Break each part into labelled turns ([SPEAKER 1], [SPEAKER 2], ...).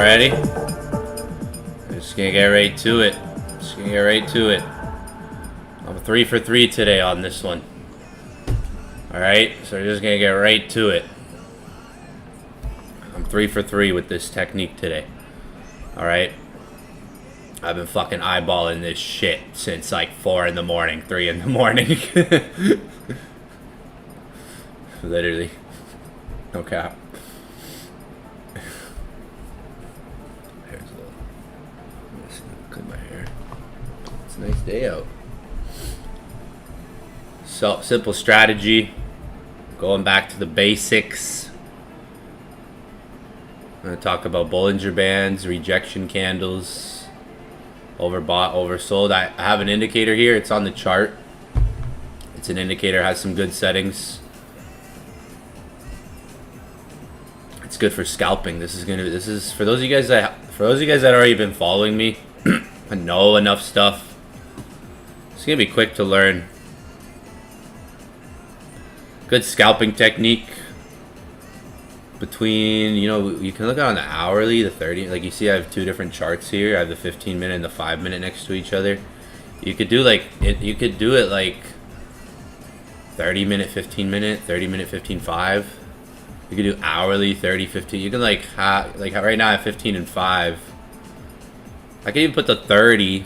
[SPEAKER 1] Ready? I'm just gonna get right to it. I'm 3 for 3 today on this one. Alright, so we're just gonna get right to it. I'm 3 for 3 with this technique today. Alright? I've been fucking eyeballing this shit since like 4 in the morning, 3 in the morning. Literally. No cap. Look at my hair. It's a nice day out. So, simple strategy. Going back to the basics. I'm going to talk about Bollinger Bands, rejection candles, overbought, oversold. I have an indicator here. It's on the chart. It's an indicator, has some good settings. It's good for scalping. This is for those of you guys that already been following me and know enough stuff. It's gonna be quick to learn. Good scalping technique. Between, you know, you can look on the hourly, the 30, like you see I have two different charts here. I have the 15-minute and the 5-minute next to each other. You could do like you could do it like 30-minute, 15-minute, 30-minute, 15, 5. You could do hourly, 30, 15. You can like right now I have 15 and 5. I can even put the 30.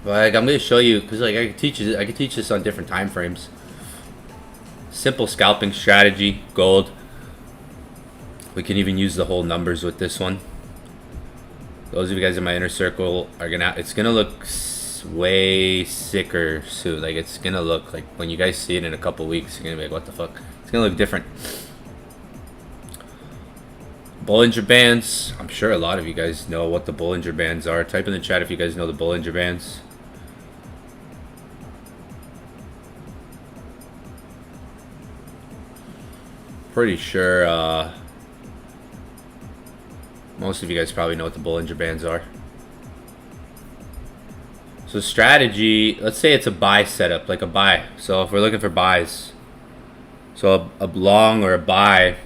[SPEAKER 1] Like, I'm gonna show you, because like I could teach this on different time frames. Simple scalping strategy, gold. We can even use the whole numbers with this one. Those of you guys in my inner circle are gonna, it's gonna look way sicker soon. Like, it's gonna look like, when you guys see it in a couple weeks, you're gonna be like, what the fuck? It's gonna look different. Bollinger Bands. I'm sure a lot of you guys know what the Bollinger Bands are. Type in the chat if you guys know the Bollinger Bands. Pretty sure most of you guys probably know what the Bollinger Bands are. So strategy, let's say it's a buy setup, like a buy. So if we're looking for buys, so a long or a buy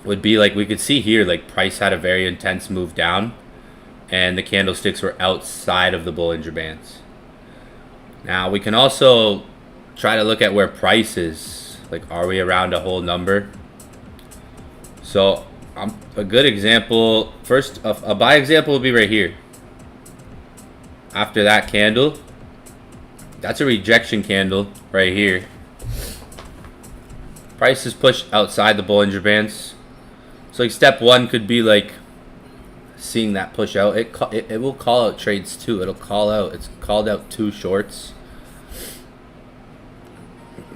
[SPEAKER 1] would be like, we could see here, like price had a very intense move down and the candlesticks were outside of the Bollinger Bands. Now we can also try to look at where price is. Like, are we around a whole number? So a good example, first a buy example would be right here. After that candle, that's a rejection candle right here. Price is pushed outside the Bollinger Bands. So like step one could be like seeing that push out. It will call out trades too. It'll call out, it's called out 2 shorts.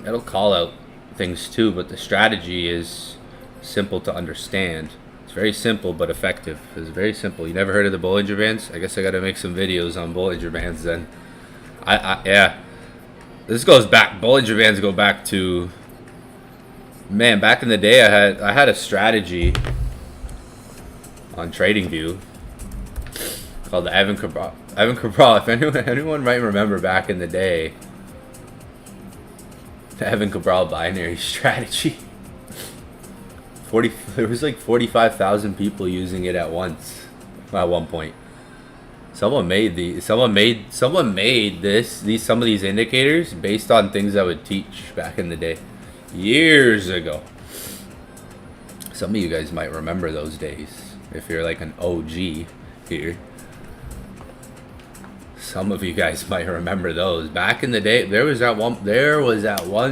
[SPEAKER 1] It'll call out things too, but the strategy is simple to understand. It's very simple but effective. It's very simple. You never heard of the Bollinger Bands? I guess I got to make some videos on Bollinger Bands then. Yeah. This goes back. Bollinger Bands go back to, man, back in the day I had a strategy on TradingView called the Evan Cabral. If anyone might remember back in the day, the Evan Cabral binary strategy. There was like 45,000 people using it at once. At one point, someone made some of these indicators based on things I would teach back in the day, years ago. Some of you guys might remember those days if you're like an OG here. Some of you guys might remember those. Back in the day, there was at one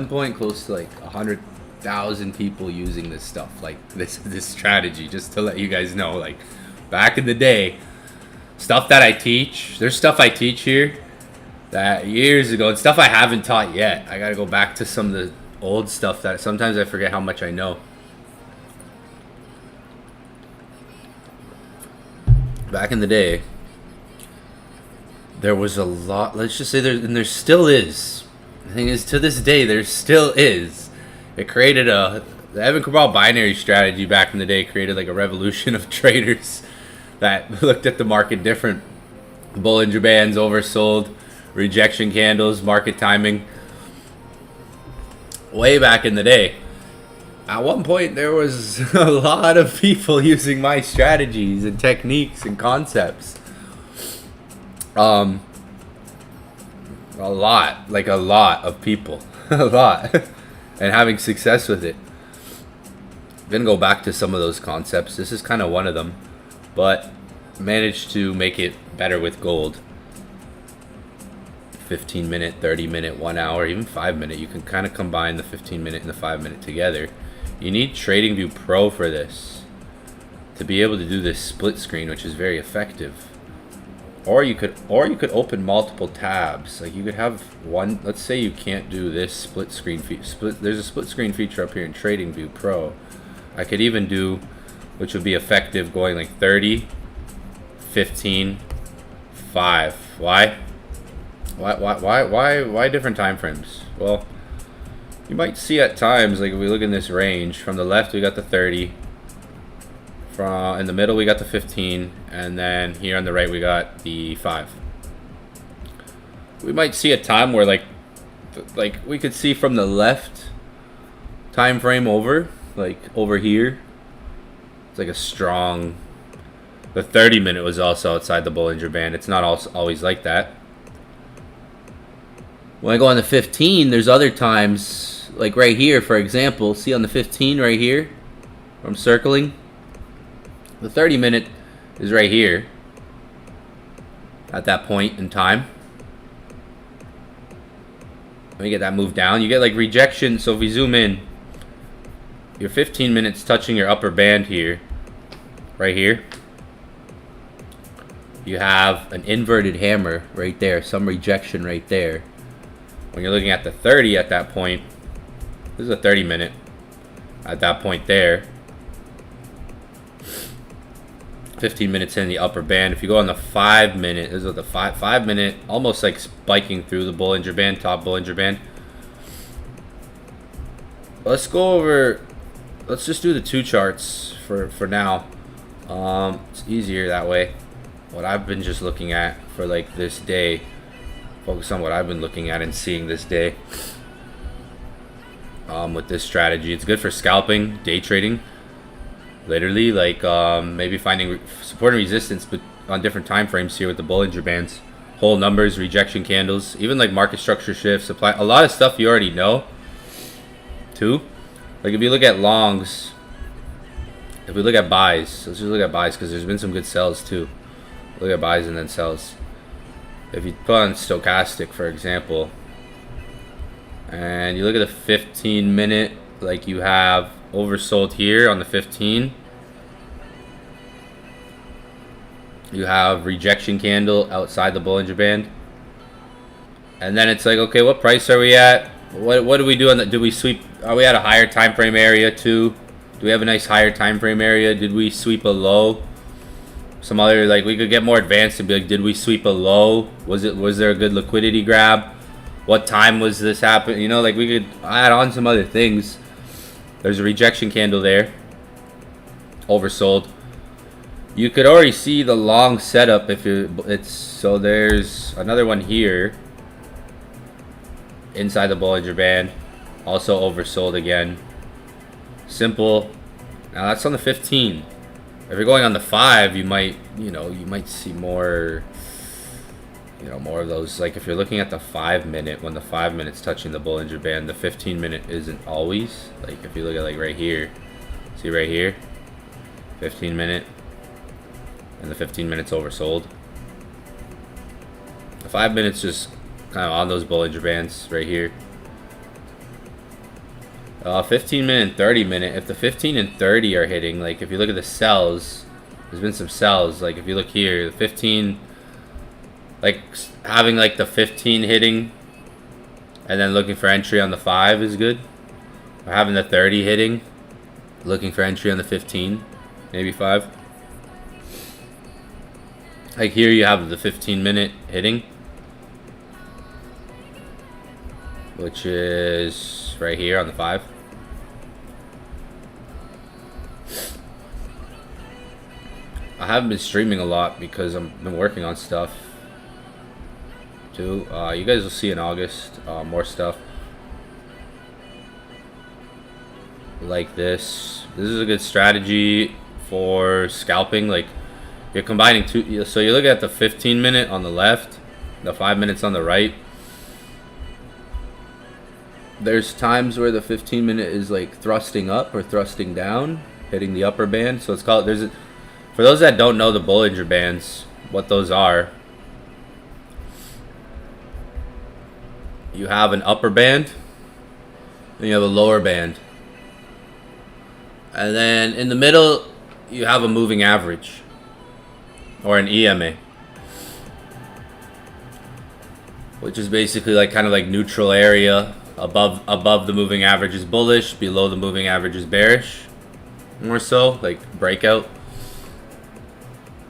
[SPEAKER 1] point close to like 100,000 people using this stuff, like this strategy, just to let you guys know. Like, back in the day, stuff that I teach, there's stuff I teach here that years ago, and stuff I haven't taught yet. I gotta go back to some of the old stuff that sometimes I forget how much I know. Back in the day, there was a lot, let's just say there still is. The thing is, to this day, there still is. It created the Evan Cabral binary strategy back in the day created like a revolution of traders that looked at the market different. Bollinger Bands, oversold, rejection candles, market timing. Way back in the day. At one point, there was a lot of people using my strategies and techniques and concepts. A lot of people. A lot. And having success with it. I'm gonna go back to some of those concepts. This is kind of one of them, but managed to make it better with gold. 15-minute, 30-minute, 1 hour, even 5-minute. You can kind of combine the 15-minute and the 5-minute together. You need TradingView Pro for this to be able to do this split screen, which is very effective. Or you could open multiple tabs. Like, you could have one. Let's say you can't do this split screen there's a split screen feature up here in TradingView Pro. I could even do, which would be effective, going like 30, 15, 5. Why different time frames? Well, you might see at times, like if we look in this range, from the left we got the 30, in the middle we got the 15, and then here on the right we got the 5. We might see a time where like we could see from the left time frame over here, it's like a strong. The 30-minute was also outside the Bollinger Band. It's not always like that. When I go on the 15, there's other times, like right here, for example. See on the 15 right here, where I'm circling? The 30-minute is right here. at that point in time. Let me get that move down. You get like rejection. So if we zoom in, you're 15 minutes touching your upper band here, right here. You have an inverted hammer right there, some rejection right there. When you're looking at the 30 at that point, this is a 30 minute at that point there. 15 minutes in the upper band. If you go on the 5 minute, this is the 5 minute, almost like spiking through the Bollinger Band, top Bollinger Band. Let's go over, let's just do the 2 charts for now. It's easier that way. What I've been just looking at for like this day, focus on what I've been looking at and seeing this day. With this strategy, it's good for scalping, day trading. Literally, like maybe finding support and resistance, but on different time frames here with the Bollinger Bands, whole numbers, rejection candles, even like market structure shifts, supply, a lot of stuff you already know. Too, like if you look at longs, if we look at buys, let's just look at buys because there's been some good sells too. Look at buys and then sells. If you put on stochastic, for example, and you look at the 15 minute, like you have oversold here on the 15. You have rejection candle outside the Bollinger Band. And then it's like, okay, what price are we at? What do we do on the, do we sweep, are we at a higher time frame area too? Do we have a nice higher time frame area? Did we sweep a low? Some other, like we could get more advanced and be like, did we sweep a low? Was there a good liquidity grab? What time was this happen? You know, like we could add on some other things. There's a rejection candle there. Oversold. You could already see the long setup if it's so there's another one here inside the Bollinger Band, also oversold again. Simple. Now that's on the 15. If you're going on the 5, you might, you might see more, more of those. Like if you're looking at the 5 minute, when the 5 minutes touching the Bollinger Band, the 15 minute isn't always. Like if you look at like right here, see right here, 15 minute, and the 15 minutes oversold. The 5 minutes just kind of on those Bollinger Bands right here. 15 minute and 30 minute. If the 15 and 30 are hitting, like if you look at the sells, there's been some sells. Like if you look here, the 15, like having like the 15 hitting and then looking for entry on the 5 is good. Or having the 30 hitting, looking for entry on the 15, maybe 5. Like here you have the 15 minute hitting, which is right here on the 5. I haven't been streaming a lot because I've been working on stuff too. You guys will see in August more stuff like this. This is a good strategy for scalping. Like you're combining two, so you look at the 15 minute on the left, the 5 minutes on the right. There's times where the 15 minute is like thrusting up or thrusting down, hitting the upper band. So it's called, for those that don't know the Bollinger Bands, what those are, you have an upper band and you have a lower band. And then in the middle, you have a moving average or an EMA, which is basically like kind of like neutral area. Above the moving average is bullish, below the moving average is bearish, more so like breakout.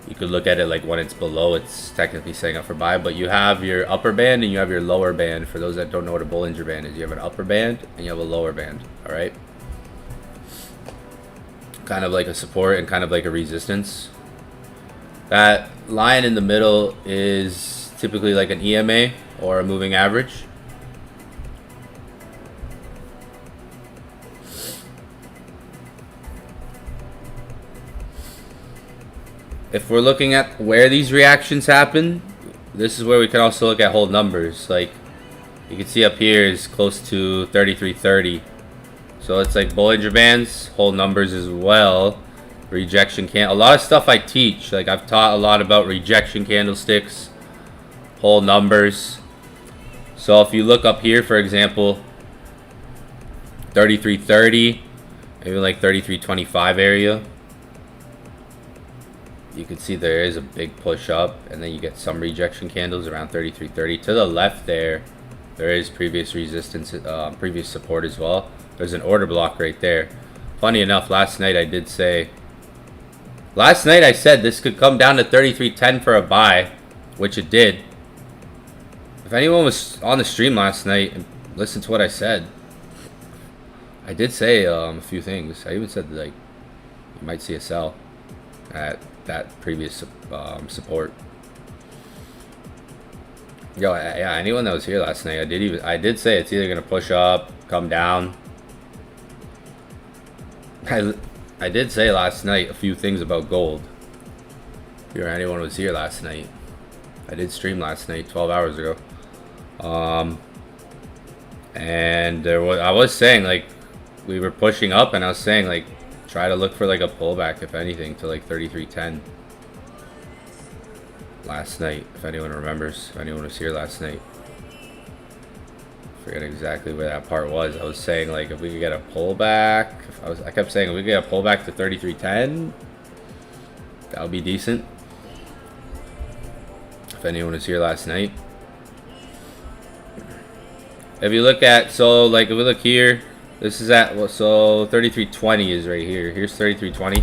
[SPEAKER 1] You could look at it like when it's below, it's technically setting up for buy, but you have your upper band and you have your lower band. For those that don't know what a Bollinger Band is, you have an upper band and you have a lower band. All right, kind of like a support and kind of like a resistance. That line in the middle is typically like an EMA or a moving average. If we're looking at where these reactions happen, this is where we can also look at whole numbers. Like you can see up here is close to 3330. So it's like Bollinger Bands, whole numbers as well. Rejection can, a lot of stuff I teach. Like I've taught a lot about rejection candlesticks, whole numbers. So if you look up here, for example, 3330, maybe like 3325 area, you can see there is a big push up, and then you get some rejection candles around 3330. To the left there is previous resistance, previous support as well. There's an order block right there. Funny enough, last night I said this could come down to 3310 for a buy, which it did. If anyone was on the stream last night and listened to what I said, I did say a few things. I even said, like, you might see a sell at that previous support. Yo, yeah, anyone that was here last night, I did say it's either gonna push up, come down. I did say last night a few things about gold. If anyone was here last night, I did stream last night 12 hours ago. And I was saying, like, we were pushing up, and I was saying, like, try to look for like a pullback, if anything, to like 3310 last night, if anyone remembers, if anyone was here last night. Forget exactly where that part was. I was saying, like, if we could get a pullback, I kept saying if we could get a pullback to 3310, that would be decent. If anyone was here last night. If you look at, so like if we look here, this is at, so 3320 is right here. Here's 3320.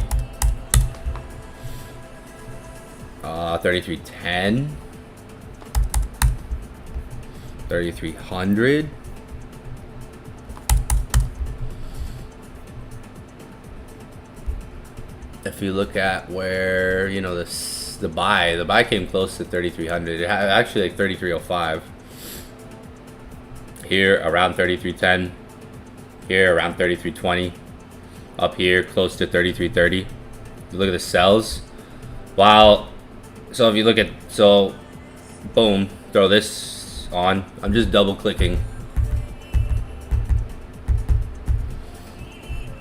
[SPEAKER 1] 3310. 3300. If you look at where, you know, the buy came close to 3300. It had actually like 3305. Here around 3310. Here around 3320. Up here close to 3330. You look at the sells. Wow. So if you look at, so boom, throw this on. I'm just double clicking.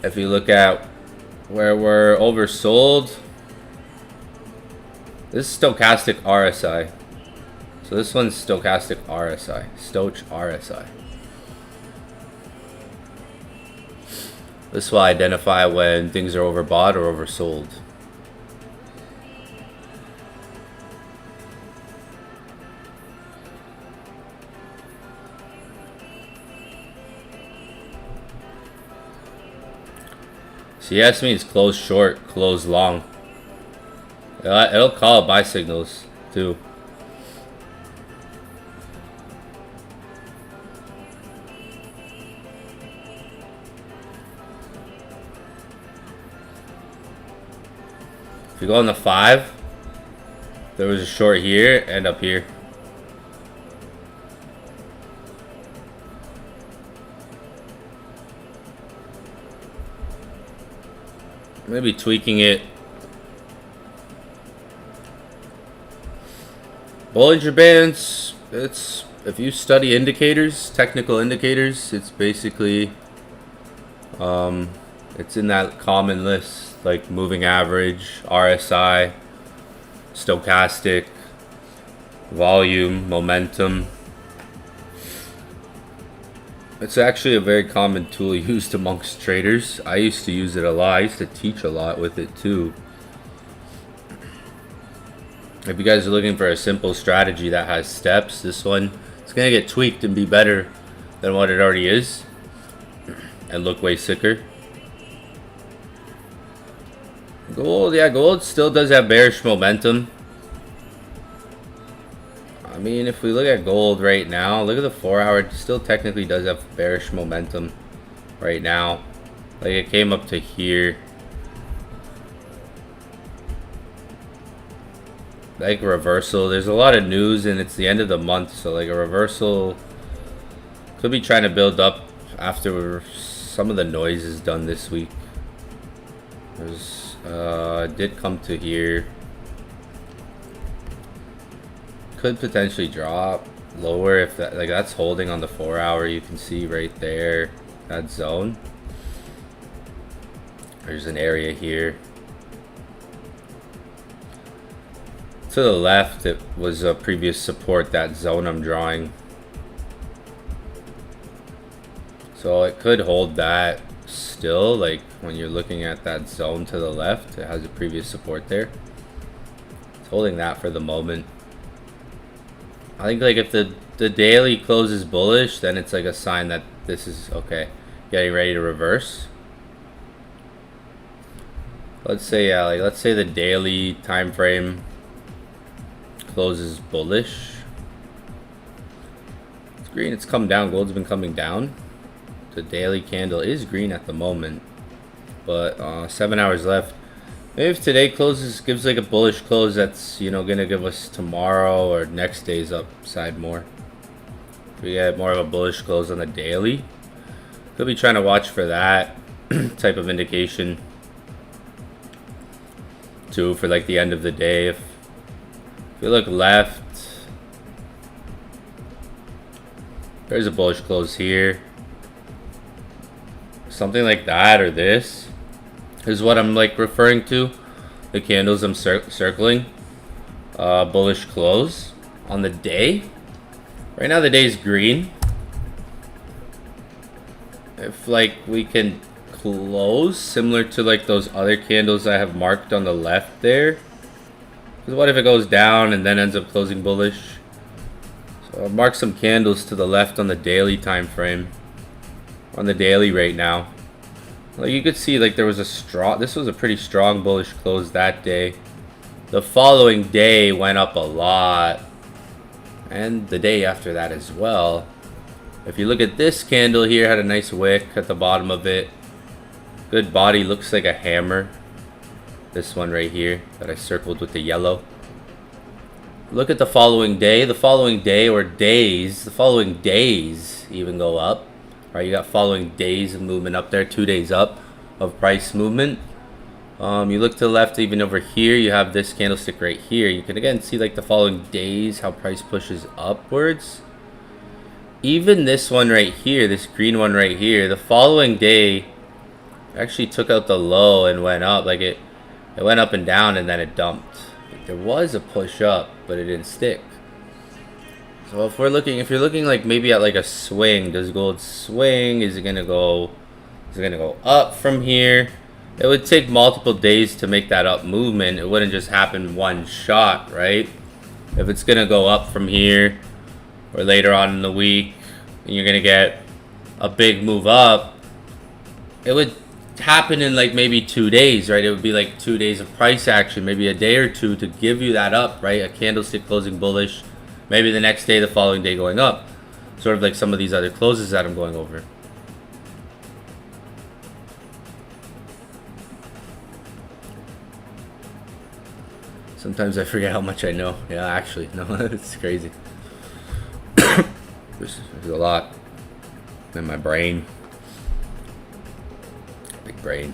[SPEAKER 1] If you look at where we're oversold, this is stochastic RSI. So this one's stochastic RSI. Stoch RSI. This will identify when things are overbought or oversold. CS means close short, close long. It'll call it buy signals too. If you go on the 5, there was a short here and up here. Maybe tweaking it. Bollinger Bands, it's, if you study indicators, technical indicators, it's basically it's in that common list, like moving average, RSI, stochastic, volume, momentum. It's actually a very common tool used amongst traders. I used to use it a lot. I used to teach a lot with it too. If you guys are looking for a simple strategy that has steps, this one, it's going to get tweaked and be better than what it already is. And look way sicker. Gold, yeah, gold still does have bearish momentum. I mean, if we look at gold right now, look at the 4 hour, it still technically does have bearish momentum right now. Like, it came up to here. Like reversal, there's a lot of news and it's the end of the month, so like a reversal could be trying to build up after some of the noise is done this week. There's did come to here. Could potentially drop lower if that, like, that's holding on the 4 hour. You can see right there that zone. There's an area here. To the left, it was a previous support, that zone I'm drawing. So it could hold that still, like when you're looking at that zone to the left, it has a previous support there. It's holding that for the moment. I think like if the daily closes bullish, then it's like a sign that this is okay, getting ready to reverse. Let's say let's say the daily time frame closes bullish. It's green, it's come down, gold's been coming down. The daily candle is green at the moment, but 7 hours left. Maybe if today closes, gives like a bullish close, that's, you know, gonna give us tomorrow or next day's upside more. If we get more of a bullish close on the daily, could be trying to watch for that type of indication too, for like the end of the day. If you look left, there's a bullish close here. Something like that, or this is what I'm like referring to. The candles I'm circling. Bullish close on the day. Right now the day is green. If like we can close similar to like those other candles I have marked on the left there. Because what if it goes down and then ends up closing bullish? So I'll mark some candles to the left on the daily time frame. On the daily right now. Like you could see, like there was a strong, this was a pretty strong bullish close that day. The following day went up a lot. And the day after that as well. If you look at this candle here, had a nice wick at the bottom of it. Good body, looks like a hammer. This one right here that I circled with the yellow. Look at the following day. The following day, or days, the following days even go up. Right, you got following days of movement up there, 2 days up of price movement. You look to the left, even over here, you have this candlestick right here. You can again see like the following days, how price pushes upwards. Even this one right here, this green one right here, the following day actually took out the low and went up. Like it went up and down and then it dumped. There was a push up, but it didn't stick. So if you're looking like maybe at like a swing, does gold swing? Is it gonna go up from here? It would take multiple days to make that up movement. It wouldn't just happen one shot, right? If it's gonna go up from here or later on in the week and you're gonna get a big move up, it would happen in like maybe 2 days, right? It would be like 2 days of price action, maybe a day or two to give you that up, right? A candlestick closing bullish, maybe the next day, the following day going up. Sort of like some of these other closes that I'm going over. Sometimes I forget how much I know. Yeah, actually, no, it's crazy. There's a lot in my brain. Big brain.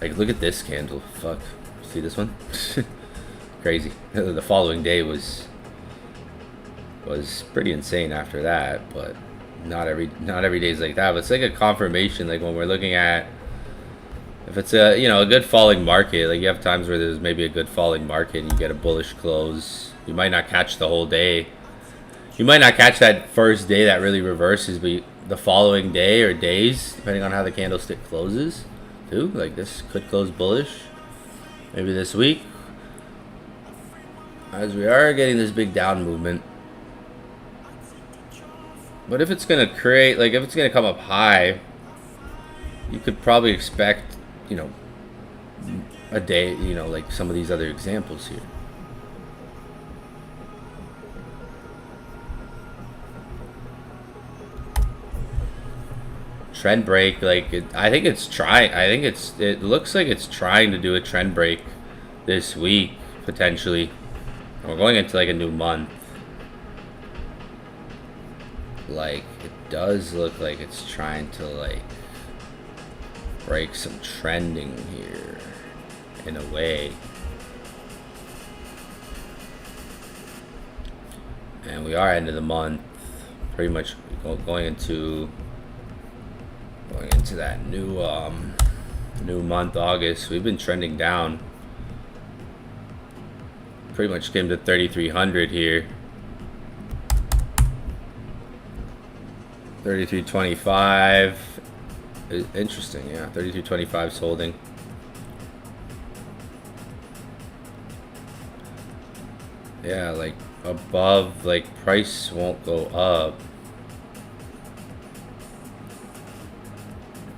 [SPEAKER 1] Like, look at this candle. Fuck. See this one? Crazy. The following day was pretty insane after that, but not every day is like that. But it's like a confirmation. Like when we're looking at, if it's a, you know, a good falling market, like you have times where there's maybe a good falling market and you get a bullish close. You might not catch the whole day. You might not catch that first day that really reverses, but the following day or days, depending on how the candlestick closes, too. Like this could close bullish. Maybe this week, as we are getting this big down movement. But if it's gonna create, like if it's gonna come up high, you could probably expect, you know, a day, you know, like some of these other examples here. Trend break, like I think it's trying. I think it looks like it's trying to do a trend break this week potentially. We're going into like a new month. Like it does look like it's trying to like break some trending here in a way. And we are end of the month, pretty much going into that new month, August. We've been trending down. pretty much came to 3,300 here. 33.25. Interesting, yeah. 33.25 is holding. Yeah, like above, like price won't go up.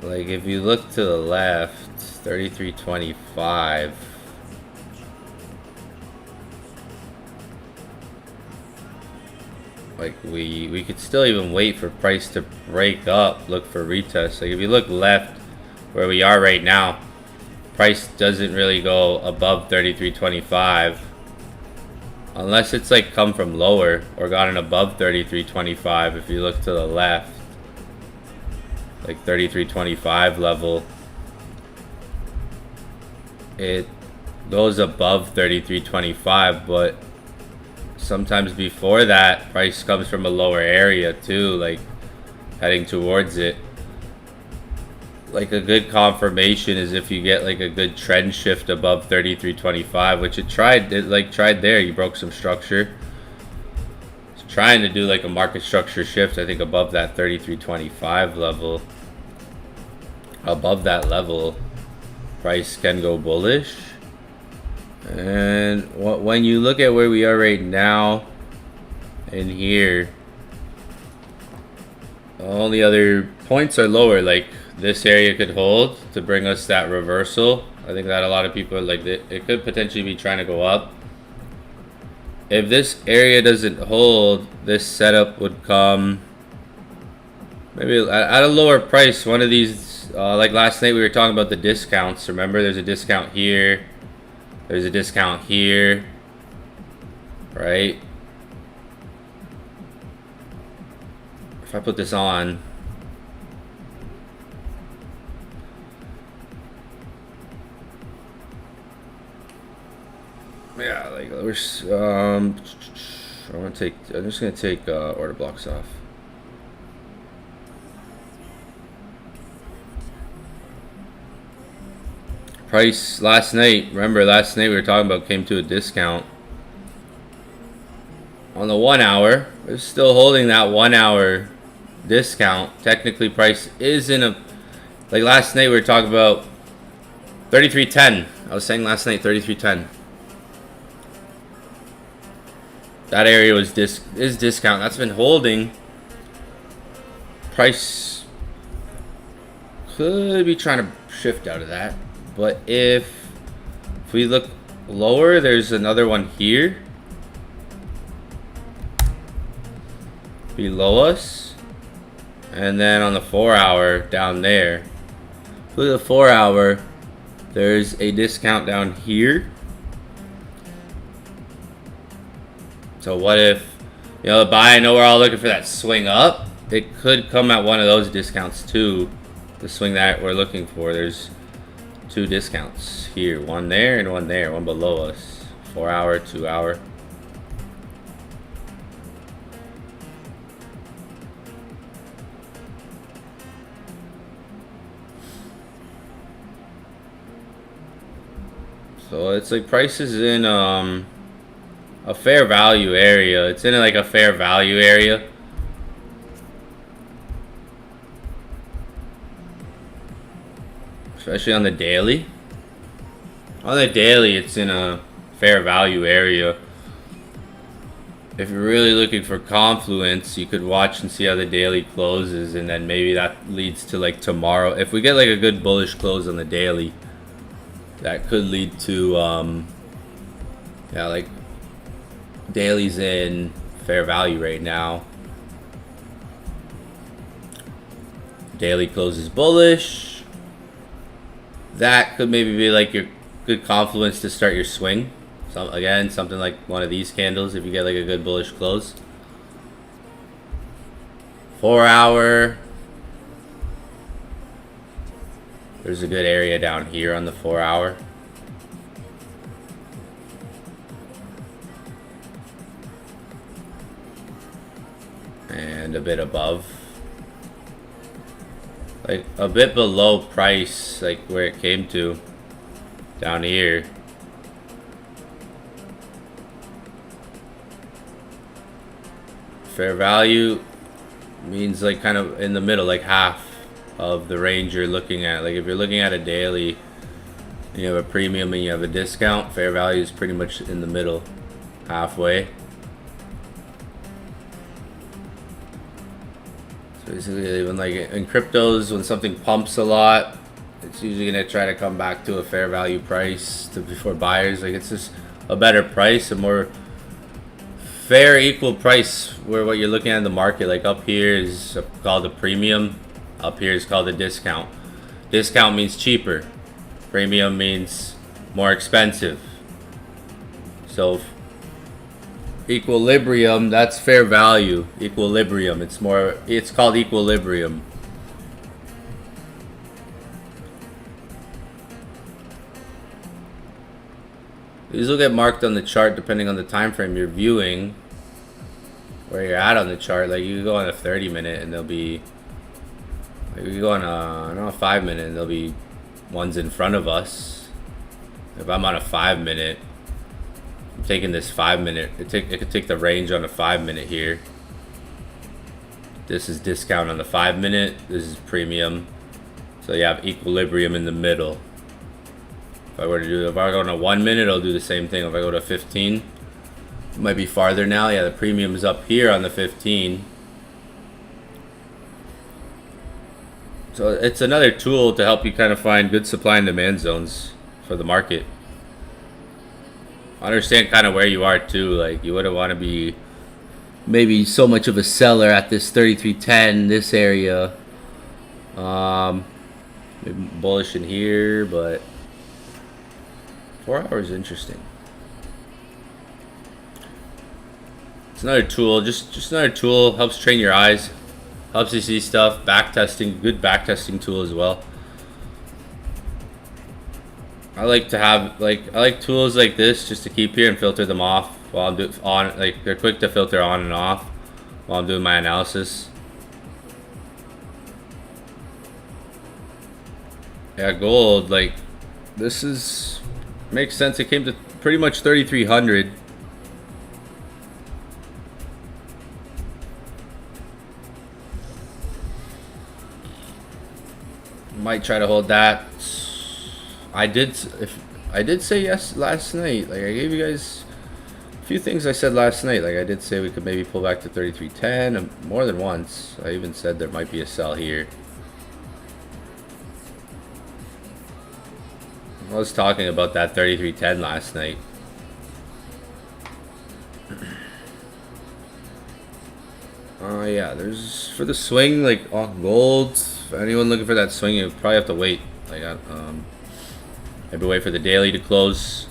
[SPEAKER 1] Like if you look to the left, 33.25. Like we could still even wait for price to break up, look for retest. Like if you look left where we are right now, price doesn't really go above 33.25 unless it's like come from lower or gotten above 33.25. If you look to the left, like 33.25 level, it goes above 33.25, but sometimes before that, price comes from a lower area too, like heading towards it. Like a good confirmation is if you get like a good trend shift above 33.25, which it tried there. You broke some structure. It's trying to do like a market structure shift, I think, above that 33.25 level. Above that level, price can go bullish. And when you look at where we are right now and here, all the other points are lower. Like this area could hold to bring us that reversal. I think that a lot of people are like, it could potentially be trying to go up. If this area doesn't hold, this setup would come maybe at a lower price. One of these, like last night we were talking about the discounts. Remember, there's a discount here. There's a discount here, right? If I put this on, yeah, like we're I'm just gonna take order blocks off. Price last night, remember last night we were talking about, came to a discount. On the 1 hour, it's still holding that 1 hour discount. Technically price is in a, like last night we were talking about 33.10. I was saying last night 33.10. That area was discount. That's been holding. Price could be trying to shift out of that. But if we look lower, there's another one here below us, and then on the 4 hour down there. Look at the 4 hour, there's a discount down here. So what if, you know, the buy, I know we're all looking for that swing up. It could come at one of those discounts too. The swing that we're looking for. There's two discounts here, one there and one there, one below us. 4 hour, 2 hour. So it's like prices in a fair value area. It's in like a fair value area. Especially on the daily. On the daily, it's in a fair value area. If you're really looking for confluence, you could watch and see how the daily closes, and then maybe that leads to like tomorrow. If we get like a good bullish close on the daily, that could lead to yeah, like daily's in fair value right now. Daily closes bullish. That could maybe be like your good confluence to start your swing. So again, something like one of these candles if you get like a good bullish close. 4 hour. There's a good area down here on the 4 hour. And a bit above. Like a bit below price, like where it came to down here. Fair value means like kind of in the middle, like half of the range you're looking at. Like if you're looking at a daily, and you have a premium and you have a discount, fair value is pretty much in the middle, halfway. So basically, even like in cryptos, when something pumps a lot, it's usually gonna try to come back to a fair value price before buyers. Like it's just a better price, a more fair, equal price where what you're looking at in the market. Like up here is called a premium, up here is called a discount. Discount means cheaper, premium means more expensive. So equilibrium, that's fair value. Equilibrium, it's called equilibrium. These will get marked on the chart depending on the time frame you're viewing, where you're at on the chart. Like you can go on a 30-minute and there'll be, like you can go on a 5-minute and there'll be ones in front of us. If I'm on a 5-minute, I'm taking this 5-minute. It could take the range on a 5-minute here. This is discount on the 5-minute. This is premium. So you have equilibrium in the middle. If I go on a 1-minute, I'll do the same thing. If I go to 15, it might be farther now. Yeah, the premium is up here on the 15. So it's another tool to help you kind of find good supply and demand zones for the market. Understand kind of where you are too. Like you wouldn't want to be maybe so much of a seller at this 33.10, this area. Maybe bullish in here, but 4 hours interesting. It's another tool, just another tool. Helps train your eyes, helps you see stuff. Backtesting, good backtesting tool as well. I like to have I like tools like this just to keep here and filter them off while I'm doing on. Like they're quick to filter on and off while I'm doing my analysis. Yeah, gold, like this is. Makes sense. It came to pretty much 3,300. Might try to hold that. I did say yes last night. Like I gave you guys a few things I said last night. Like I did say we could maybe pull back to 33.10 more than once. I even said there might be a sell here. I was talking about that 33.10 last night. Yeah, there's for the swing, like on gold. For anyone looking for that swing, you probably have to wait. Like, maybe wait for the daily to close.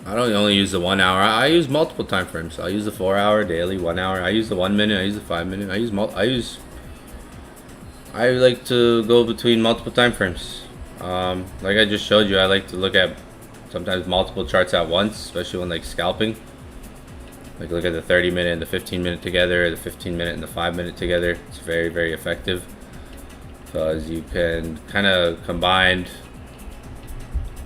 [SPEAKER 1] I don't only use the 1 hour. I use multiple time frames. I use the 4 hour, daily, 1 hour. I use the 1 minute. I use the 5 minute. I like to go between multiple time frames. Like I just showed you, I like to look at sometimes multiple charts at once, especially when like scalping. Like look at the 30-minute and the 15-minute together, the 15-minute and the 5-minute together. It's very, very effective because you can kind of combine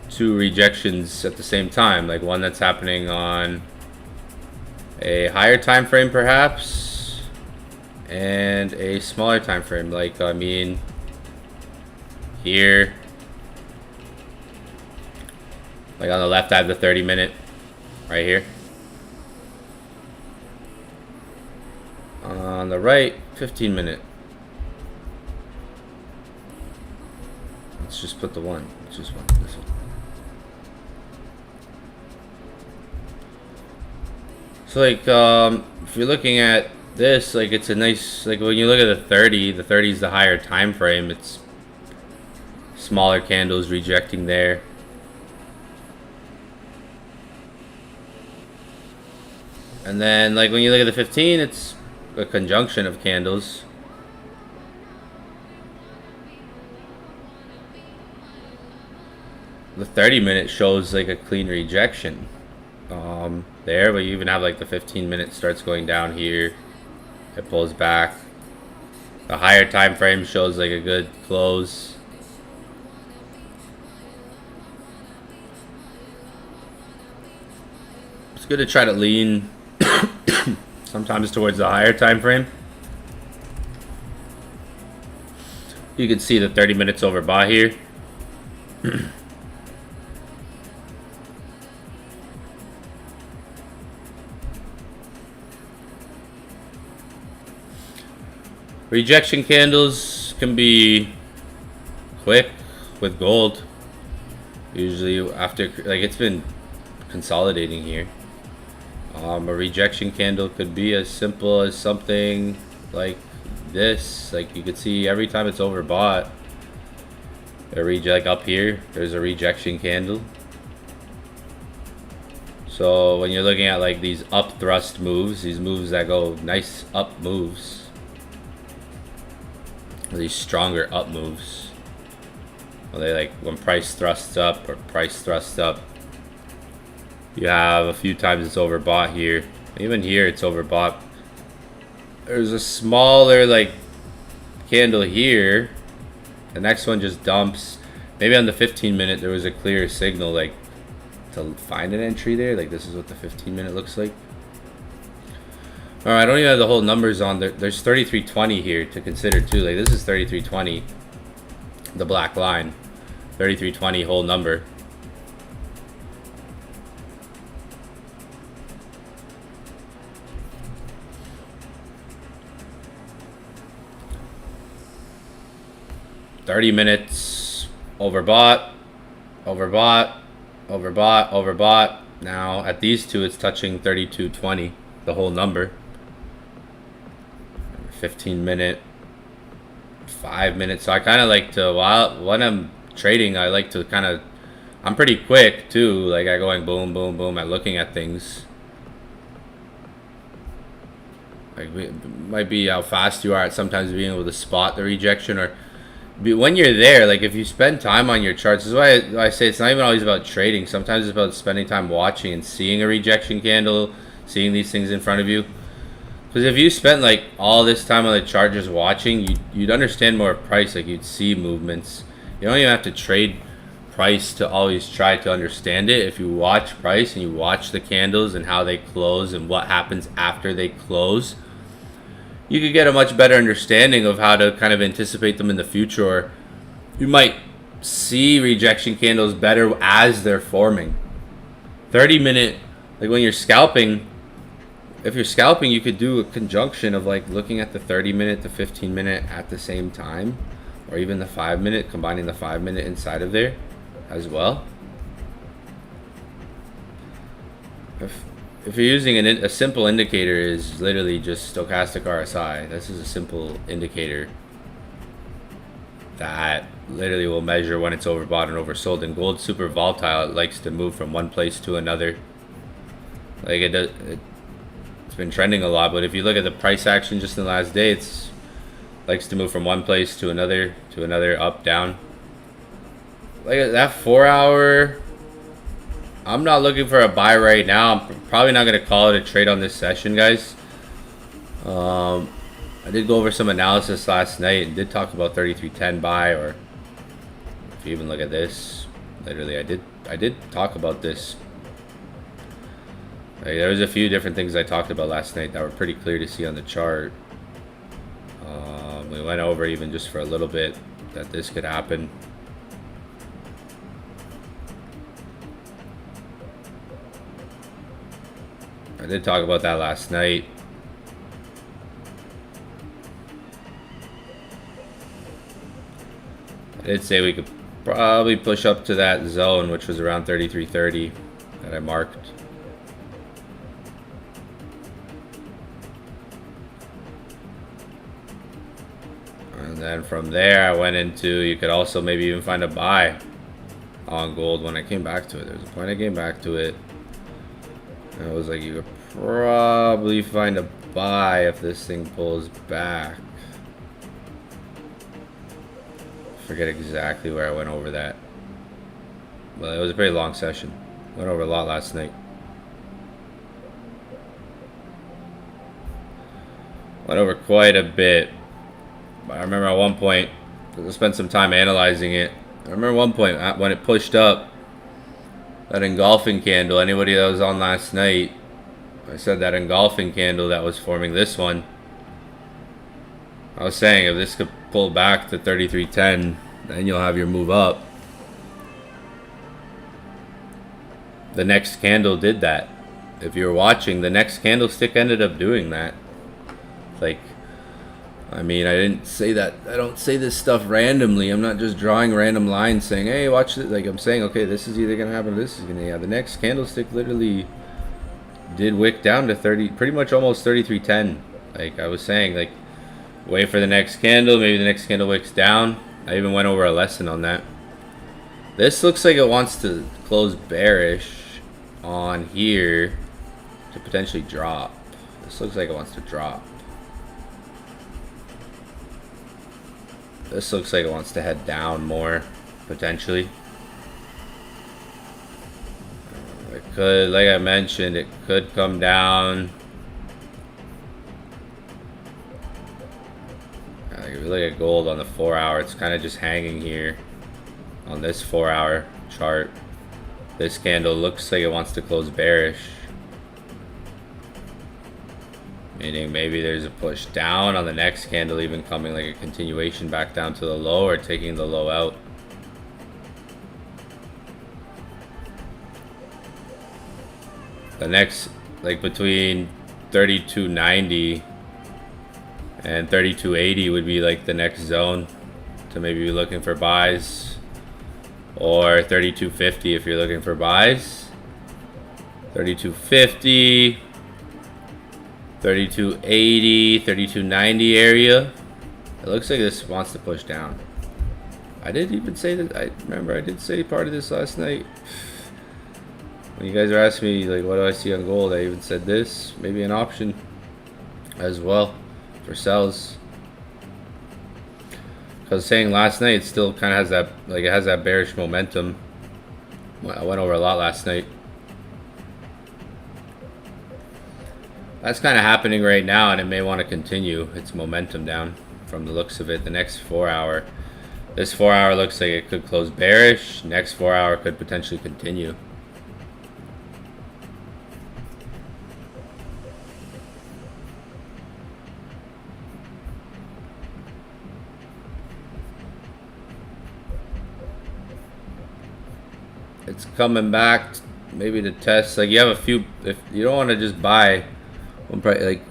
[SPEAKER 1] two rejections at the same time, like one that's happening on a higher time frame perhaps and a smaller time frame. Like I mean here, like on the left I have the 30-minute right here, on the right 15-minute. Let's just put the one, let's just one, this one. So like if you're looking at this, like it's a nice, like when you look at the 30 is the higher time frame. It's smaller candles rejecting there. And then like when you look at the 15, it's a conjunction of candles. The 30-minute shows like a clean rejection there, but you even have like the 15-minute starts going down here, it pulls back. The higher time frame shows like a good close. It's good to try to lean sometimes towards the higher time frame. You can see the 30 minutes overbought here. Rejection candles can be quick with gold. Usually after, like, it's been consolidating here. A rejection candle could be as simple as something like this. Like, you could see every time it's overbought, like up here, there's a rejection candle. So when you're looking at like these up thrust moves, these moves that go nice up moves, these stronger up moves, well, they like when price thrusts up or price thrusts up, you have a few times it's overbought here. Even here it's overbought. There's a smaller like candle here. The next one just dumps. Maybe on the 15 minute there was a clear signal like to find an entry there. Like this is what the 15 minute looks like. Alright, I don't even have the whole numbers on there. There's 3320 here to consider too. Like this is 3320, the black line. 3320 whole number. $30 minutes overbought, overbought, overbought, overbought. Now at these two it's touching 3220, the whole number. 15 minute, 5 minutes. So I kind of like to, when I'm trading, I like to kind of, I'm pretty quick too, like I going boom boom boom at looking at things. Like it might be how fast you are at sometimes being able to spot the rejection, or when you're there, like if you spend time on your charts. This is why I say it's not even always about trading. Sometimes it's about spending time watching and seeing a rejection candle, seeing these things in front of you. Because if you spent like all this time on the chart just watching, you'd understand more of price. Like you'd see movements. You don't even have to trade price to always try to understand it. If you watch price and you watch the candles and how they close and what happens after they close, you could get a much better understanding of how to kind of anticipate them in the future. Or you might see rejection candles better as they're forming. 30 minute, like when you're scalping, if you're scalping, you could do a conjunction of like looking at the 30 minute, the 15 minute at the same time, or even the 5 minute, combining the 5 minute inside of there as well. If you're using a simple indicator, is literally just stochastic RSI. This is a simple indicator that literally will measure when it's overbought and oversold. And gold's super volatile. It likes to move from one place to another. Like it's been trending a lot, but if you look at the price action just in the last day, it's likes to move from one place to another, up, down. Like that 4 hour, I'm not looking for a buy right now. I'm probably not going to call it a trade on this session, guys. I did go over some analysis last night and did talk about 3310 buy, or if you even look at this, literally I did talk about this. Like, there was a few different things I talked about last night that were pretty clear to see on the chart. We went over even just for a little bit that this could happen. I did talk about that last night. I did say we could probably push up to that zone, which was around 3330 that I marked. And then from there I went into, you could also maybe even find a buy on gold when I came back to it. There's a point I came back to it. And I was like, you could probably find a buy if this thing pulls back. Forget exactly where I went over that. But it was a pretty long session. Went over a lot last night. Went over quite a bit. But I remember at one point, I spent some time analyzing it. I remember one point when it pushed up, That engulfing candle, anybody that was on last night, I said that engulfing candle that was forming this one. I was saying if this could pull back to 33.10, then you'll have your move up. The next candle did that. If you're watching, the next candlestick ended up doing that. Like, I mean, I didn't say that. I don't say this stuff randomly. I'm not just drawing random lines saying, hey, watch this. Like, I'm saying, okay, this is either going to happen or this is going to happen. The next candlestick literally did wick down to 30, pretty much almost 33.10. Like, I was saying, like, wait for the next candle. Maybe the next candle wicks down. I even went over a lesson on that. This looks like it wants to close bearish on here to potentially drop. This looks like it wants to drop. This looks like it wants to head down more, potentially. It could, like I mentioned, it could come down. If you look at gold on the 4 hour, it's kind of just hanging here on this 4 hour chart. This candle looks like it wants to close bearish. Meaning maybe there's a push down on the next candle, even coming like a continuation back down to the low or taking the low out. The next, like between 32.90 and 32.80 would be like the next zone to maybe be looking for buys, or 32.50 if you're looking for buys. 32.50, 32.80, 32.90 area. It looks like this wants to push down. I did even say that. I remember I did say part of this last night. When you guys are asking me like what do I see on gold, I even said this, maybe an option as well for sells. Because saying last night, it still kind of has that, like it has that bearish momentum. I went over a lot last night. That's kind of happening right now, and it may want to continue its momentum down from the looks of it. The next 4 hour, this 4 hour looks like it could close bearish. Next 4 hour could potentially continue. It's coming back, maybe to test. Like you have a few. If you don't want to just buy, like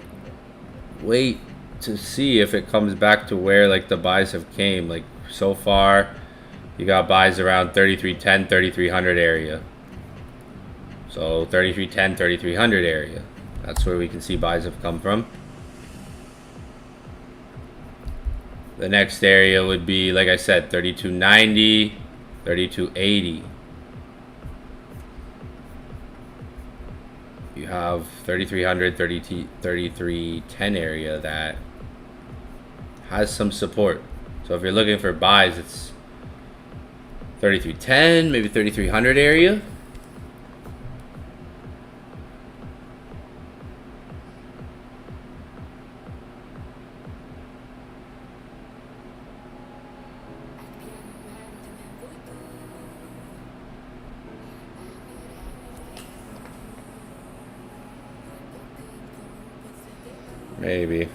[SPEAKER 1] wait to see if it comes back to where like the buys have came. Like so far, you got buys around 33.10, 3300 area. So 33.10, 3300 area. That's where we can see buys have come from. The next area would be, like I said, 32.90, 32.80. You have 3300, 3310 area that has some support. So if you're looking for buys, it's 3310, maybe 3300 area. Maybe.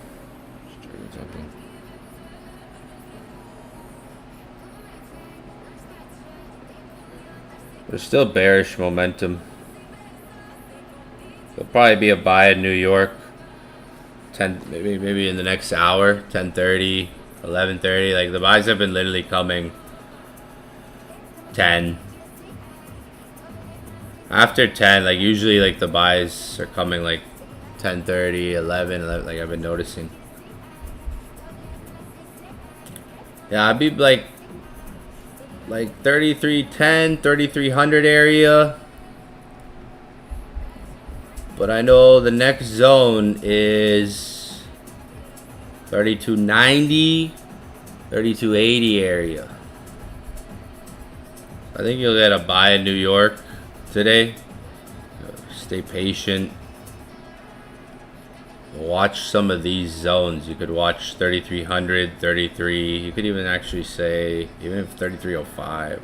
[SPEAKER 1] There's still bearish momentum. There'll probably be a buy in New York. 10, maybe in the next hour. 10:30, 11:30. Like the buys have been literally coming. 10. After 10, like usually like the buys are coming like 10:30, 11, like I've been noticing. Yeah, I'd be like 3310, 3300 area. But I know the next zone is 3290, 3280 area. I think you'll get a buy in New York today. Stay patient. Watch some of these zones. You could watch 3300, 33. You could even actually say, even if 3305.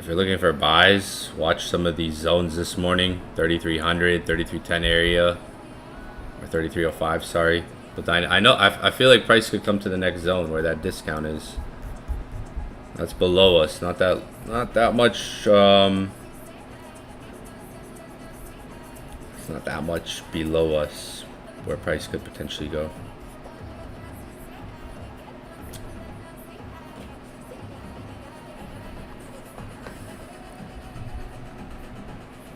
[SPEAKER 1] you're looking for buys, watch some of these zones this morning. 3300, 3310 area, or 3305. Sorry, but I know I feel like price could come to the next zone where that discount is. That's below us. Not that much. It's not that much below us where price could potentially go.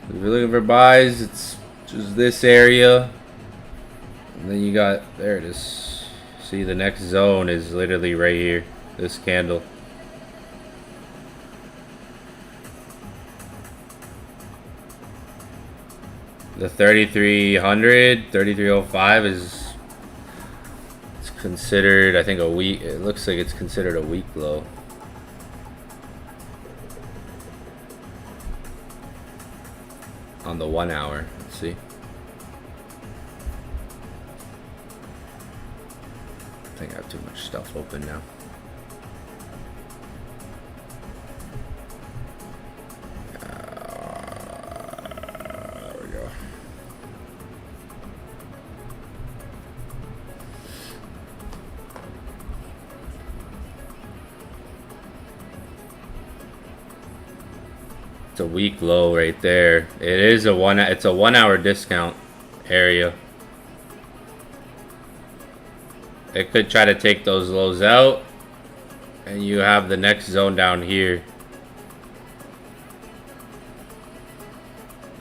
[SPEAKER 1] If you're looking for buys, it's just this area. And then you got, there it is. See, the next zone is literally right here. This candle. The 3300, 3305 is, it's considered, I think, a week. It looks like it's considered a week low. On the 1 hour, let's see. I think I have too much stuff open now. There we go. It's a week low right there. It is it's a 1 hour discount area. It could try to take those lows out, and you have the next zone down here.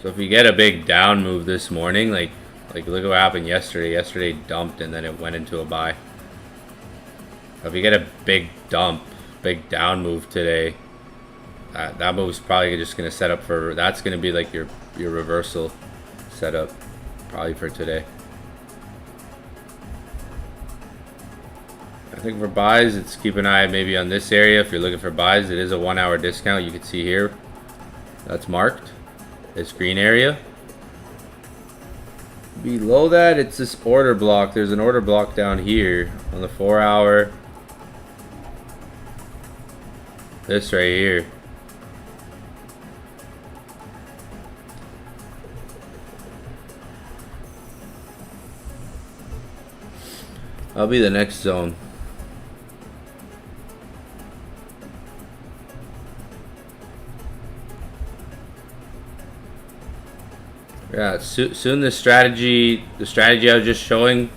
[SPEAKER 1] So if you get a big down move this morning, like look what happened yesterday. Yesterday dumped and then it went into a buy. If you get a big dump, big down move today, that move's probably just gonna set up for, that's gonna be like your reversal setup probably for today. I think for buys, it's keep an eye maybe on this area. If you're looking for buys, it is a 1 hour discount. You can see here that's marked, this green area. Below that, it's this order block. There's an order block down here on the 4 hour. This right here. That'll be the next zone. Yeah, soon the strategy I was just showing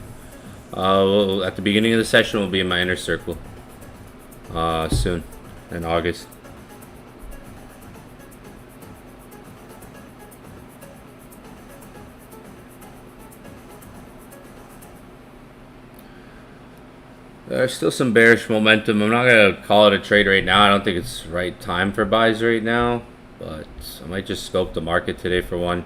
[SPEAKER 1] at the beginning of the session will be in my inner circle soon in August. There's still some bearish momentum. I'm not gonna call it a trade right now. I don't think it's right time for buys right now, but I might just scope the market today for one.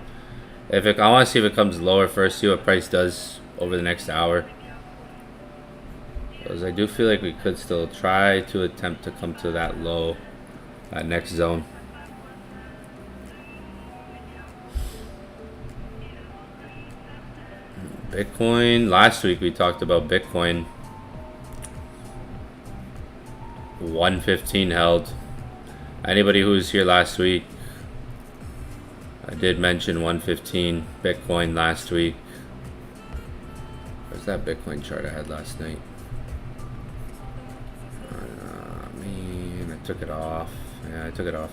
[SPEAKER 1] I want to see if it comes lower first, see what price does over the next hour. Because I do feel like we could still try to attempt to come to that low, that next zone. Bitcoin, last week we talked about Bitcoin. 115 held. Anybody who was here last week, I did mention 115 Bitcoin last week. Where's that Bitcoin chart I had last night? Man, I took it off. Yeah, I took it off.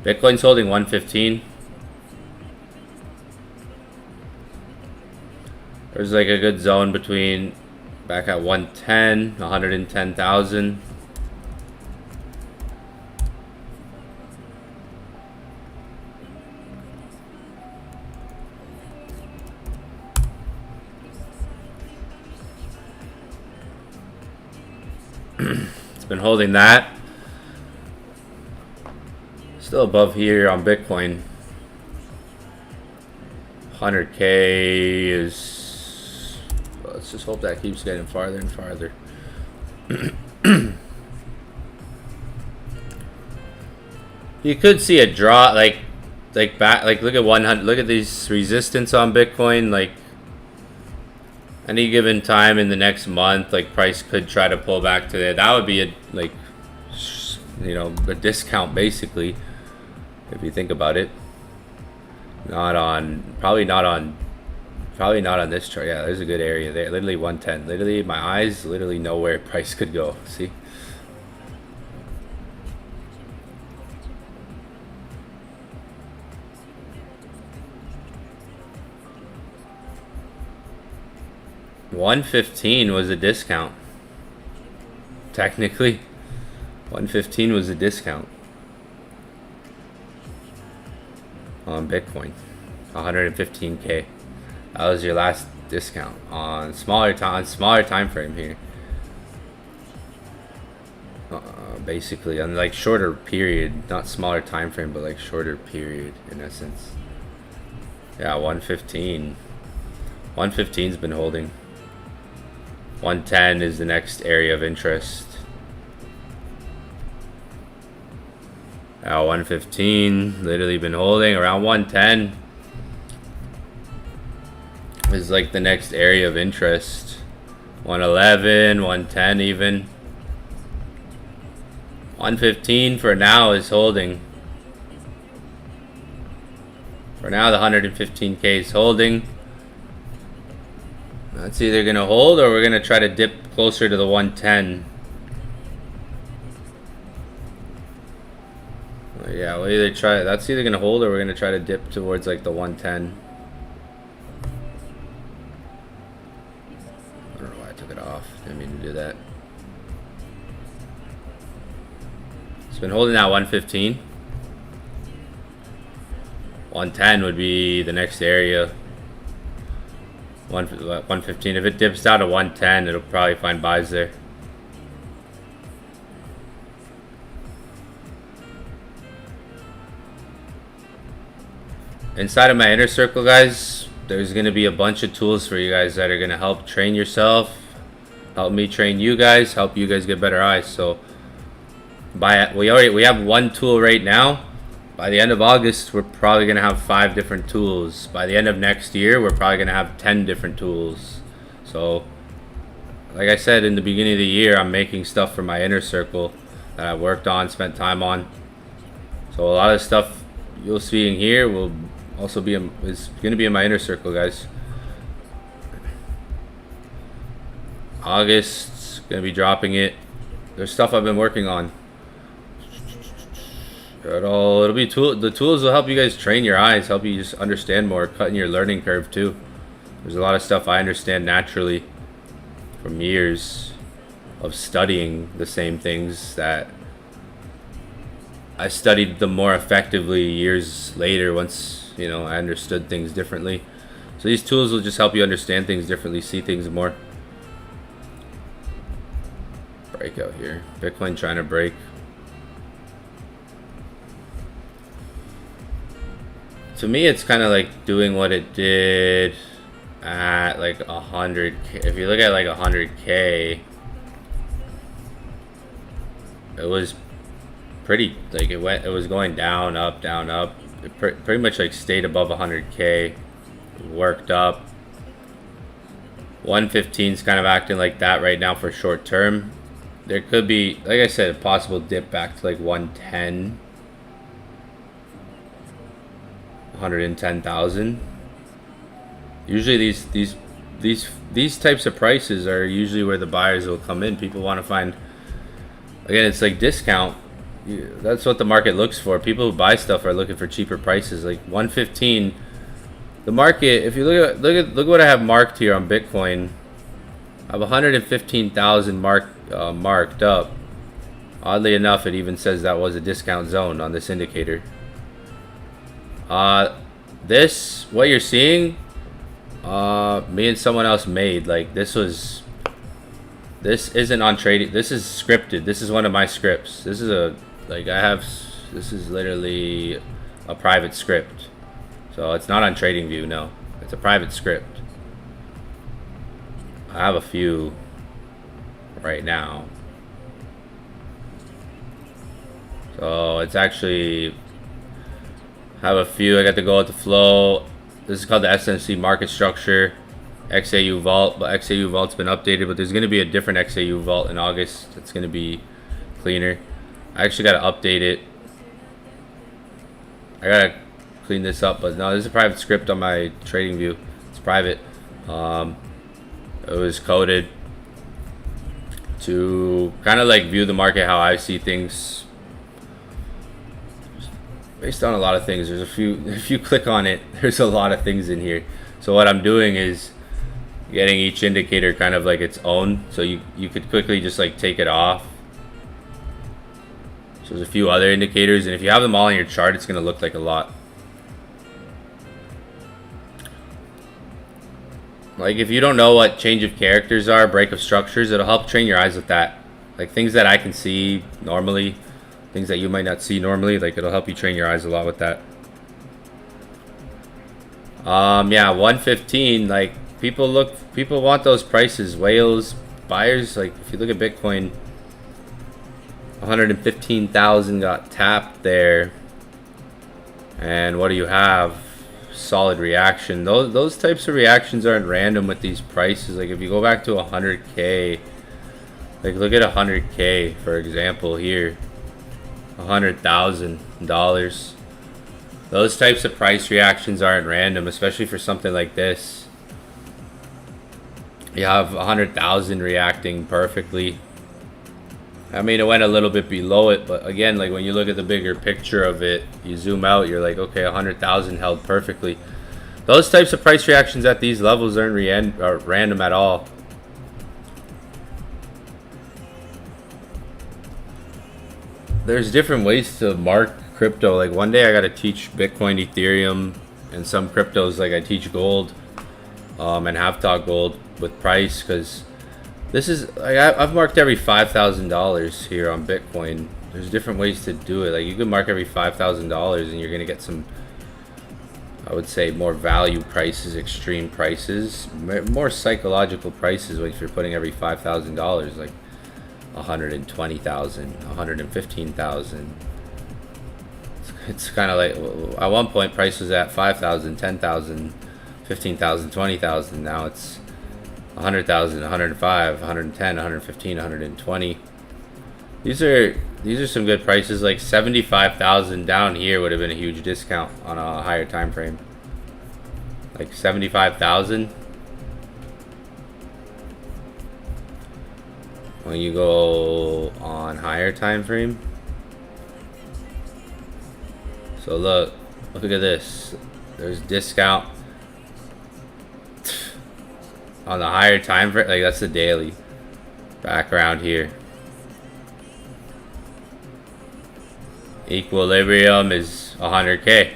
[SPEAKER 1] Bitcoin's holding 115. There's like a good zone between back at 110, 110,000. It's been holding that. Still above here on Bitcoin. 100K is, let's just hope that keeps getting farther and farther. You could see a draw, like back, like look at 100, look at these resistance on Bitcoin, like any given time in the next month, like price could try to pull back to there. That would be a like you know, a discount basically, if you think about it. Probably not on this chart. Yeah, there's a good area there. Literally 110. Literally, my eyes literally know where price could go. See? $115 was a discount. Technically, $115 was a discount on Bitcoin. 115K. That was your last discount on smaller time frame here. Basically, on like shorter period, not smaller time frame, but like shorter period in essence. Yeah, 115. 115's been holding. 110 is the next area of interest. 115 literally been holding around 110 is like the next area of interest. 111, 110 even. 115 for now is holding. For now, the 115K is holding. That's either gonna hold or we're gonna try to dip closer to the 110. Yeah, we'll either try. That's either gonna hold or we're gonna try to dip towards like the 110. I don't know why I took it off. Didn't mean to do that. It's been holding at 115. 110 would be the next area. 115. If it dips down to 110, it'll probably find buys there. Inside of my inner circle, guys, there's going to be a bunch of tools for you guys that are going to help train yourself, help me train you guys, help you guys get better eyes. So we have one tool right now. By the end of August, we're probably going to have 5 different tools. By the end of next year, we're probably going to have 10 different tools. So like I said in the beginning of the year, I'm making stuff for my inner circle that I worked on, spent time on. So a lot of stuff you'll see in here will also be is going to be in my inner circle, guys. August, going to be dropping it. There's stuff I've been working on. It'll be the tools will help you guys train your eyes, help you just understand more, cutting your learning curve too. There's a lot of stuff I understand naturally from years of studying the same things that I studied them more effectively years later once, you know, I understood things differently. So these tools will just help you understand things differently, see things more. Breakout here. Bitcoin trying to break. To me, it's kind of like doing what it did at like 100K. If you look at like 100K, it was pretty, like it was going down, up, down, up. It pretty much like stayed above 100K, worked up. 115 is kind of acting like that right now for short term. There could be, like I said, a possible dip back to like 110. 110,000. Usually these types of prices are usually where the buyers will come in. People want to find, again, it's like discount. That's what the market looks for. People who buy stuff are looking for cheaper prices. Like 115, the market, if you look what I have marked here on Bitcoin, I have 115,000 marked up. Oddly enough, it even says that was a discount zone on this indicator. This, what you're seeing, me and someone else made, like this isn't on trading. This is scripted. This is one of my scripts. This is this is literally a private script. So it's not on TradingView, no. It's a private script. I have a few right now. So it's actually, I have a few. I got to go with the flow. This is called the SMC market structure, XAU Vault, but XAU Vault's been updated, but there's going to be a different XAU Vault in August. It's going to be cleaner. I actually got to update it. I got to clean this up, but no, there's a private script on my trading view. It's private. It was coded to kind of like view the market how I see things, based on a lot of things. There's a few, if you click on it, there's a lot of things in here. So what I'm doing is getting each indicator kind of like its own, so you could quickly just like take it off. So there's a few other indicators, and if you have them all in your chart, it's going to look like a lot. Like if you don't know what change of characters are, break of structures, it'll help train your eyes with that. Like things that I can see normally, things that you might not see normally, like it'll help you train your eyes a lot with that. Yeah, 115, like people want those prices. Whales, buyers, like if you look at Bitcoin, 115,000 got tapped there. And what do you have? Solid reaction. Those types of reactions aren't random with these prices. Like if you go back to 100K, like look at 100K for example here, $100,000. Those types of price reactions aren't random, especially for something like this. You have 100,000 reacting perfectly. I mean, it went a little bit below it, but again, like when you look at the bigger picture of it, you zoom out, you're like, okay, 100,000 held perfectly. Those types of price reactions at these levels aren't random at all. There's different ways to mark crypto. Like one day I got to teach Bitcoin, Ethereum, and some cryptos. Like I teach gold and have taught gold with price, because this is like I've marked every $5,000 here on Bitcoin. There's different ways to do it. Like you can mark every $5,000 and you're gonna get some, I would say, more value prices, extreme prices, more psychological prices. If you're putting every $5,000, like 120,000, 115,000. It's kind of like at one point price was at 5,000, 10,000, 15,000, 20,000. Now it's 100,000, 105, 110, 115, 120. These are some good prices. Like 75,000 down here would have been a huge discount on a higher time frame. Like 75,000. When you go on higher time frame. So look at this. There's discount on the higher time frame. Like that's the daily. Back around here. Equilibrium is 100K.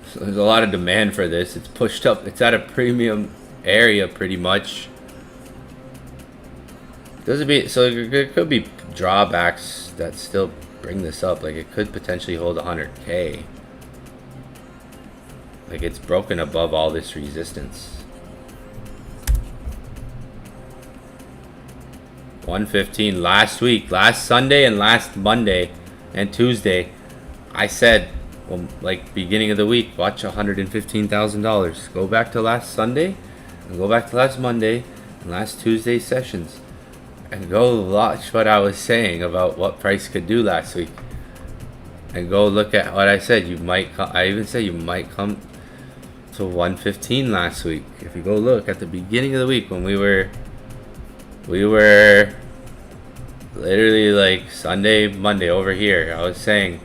[SPEAKER 1] So there's a lot of demand for this. It's pushed up. It's at a premium area pretty much. Doesn't be so. There could be drawbacks that still bring this up. Like it could potentially hold 100K. Like it's broken above all this resistance. 115 last week, last Sunday and last Monday and Tuesday, I said, well, like beginning of the week, watch $115,000. Go back to last Sunday and go back to last Monday and last Tuesday sessions and go watch what I was saying about what price could do last week. And go look at what I said. I even said you might come to 115 last week. If you go look at the beginning of the week when we were literally like Sunday, Monday over here, I was saying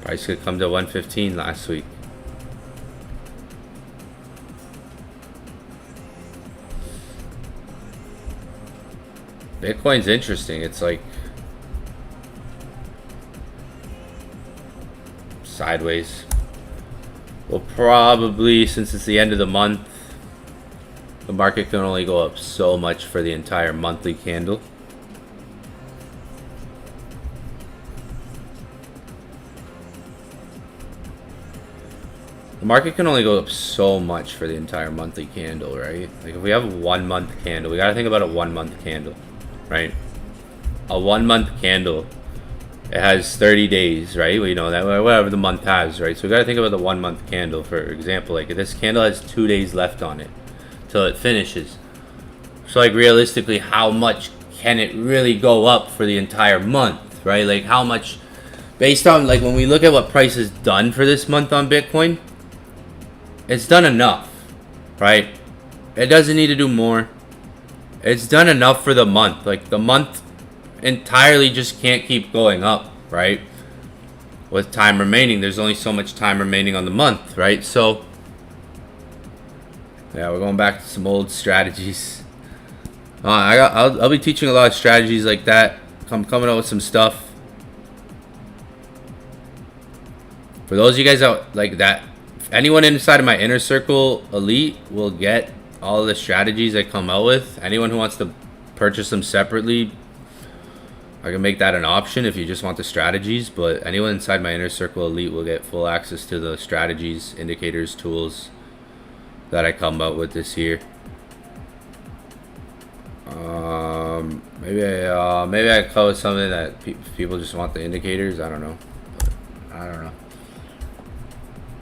[SPEAKER 1] price could come to 115 last week. Bitcoin's interesting. It's like sideways. Well, probably, since it's the end of the month, the market can only go up so much for the entire monthly candle. The market can only go up so much for the entire monthly candle, right? Like if we have a 1 month candle, we got to think about a 1 month candle, right? A 1 month candle, it has 30 days, right? We know that, whatever the month has, right? So we got to think about the 1 month candle. For example, like this candle has 2 days left on it till it finishes. So like realistically, how much can it really go up for the entire month, right? Like how much, based on like when we look at what price is done for this month on Bitcoin, it's done enough, right? It doesn't need to do more. It's done enough for the month. Like the month entirely just can't keep going up, right? With time remaining, there's only so much time remaining on the month, right? So yeah, we're going back to some old strategies. I'll be teaching a lot of strategies like that. I'm coming up with some stuff for those of you guys out like that. Anyone inside of my inner circle elite will get all of the strategies I come out with. Anyone who wants to purchase them separately, I can make that an option if you just want the strategies. But anyone inside my inner circle elite will get full access to the strategies, indicators, tools that I come out with this year. Maybe I come with something that people just want the indicators. I don't know. I don't know.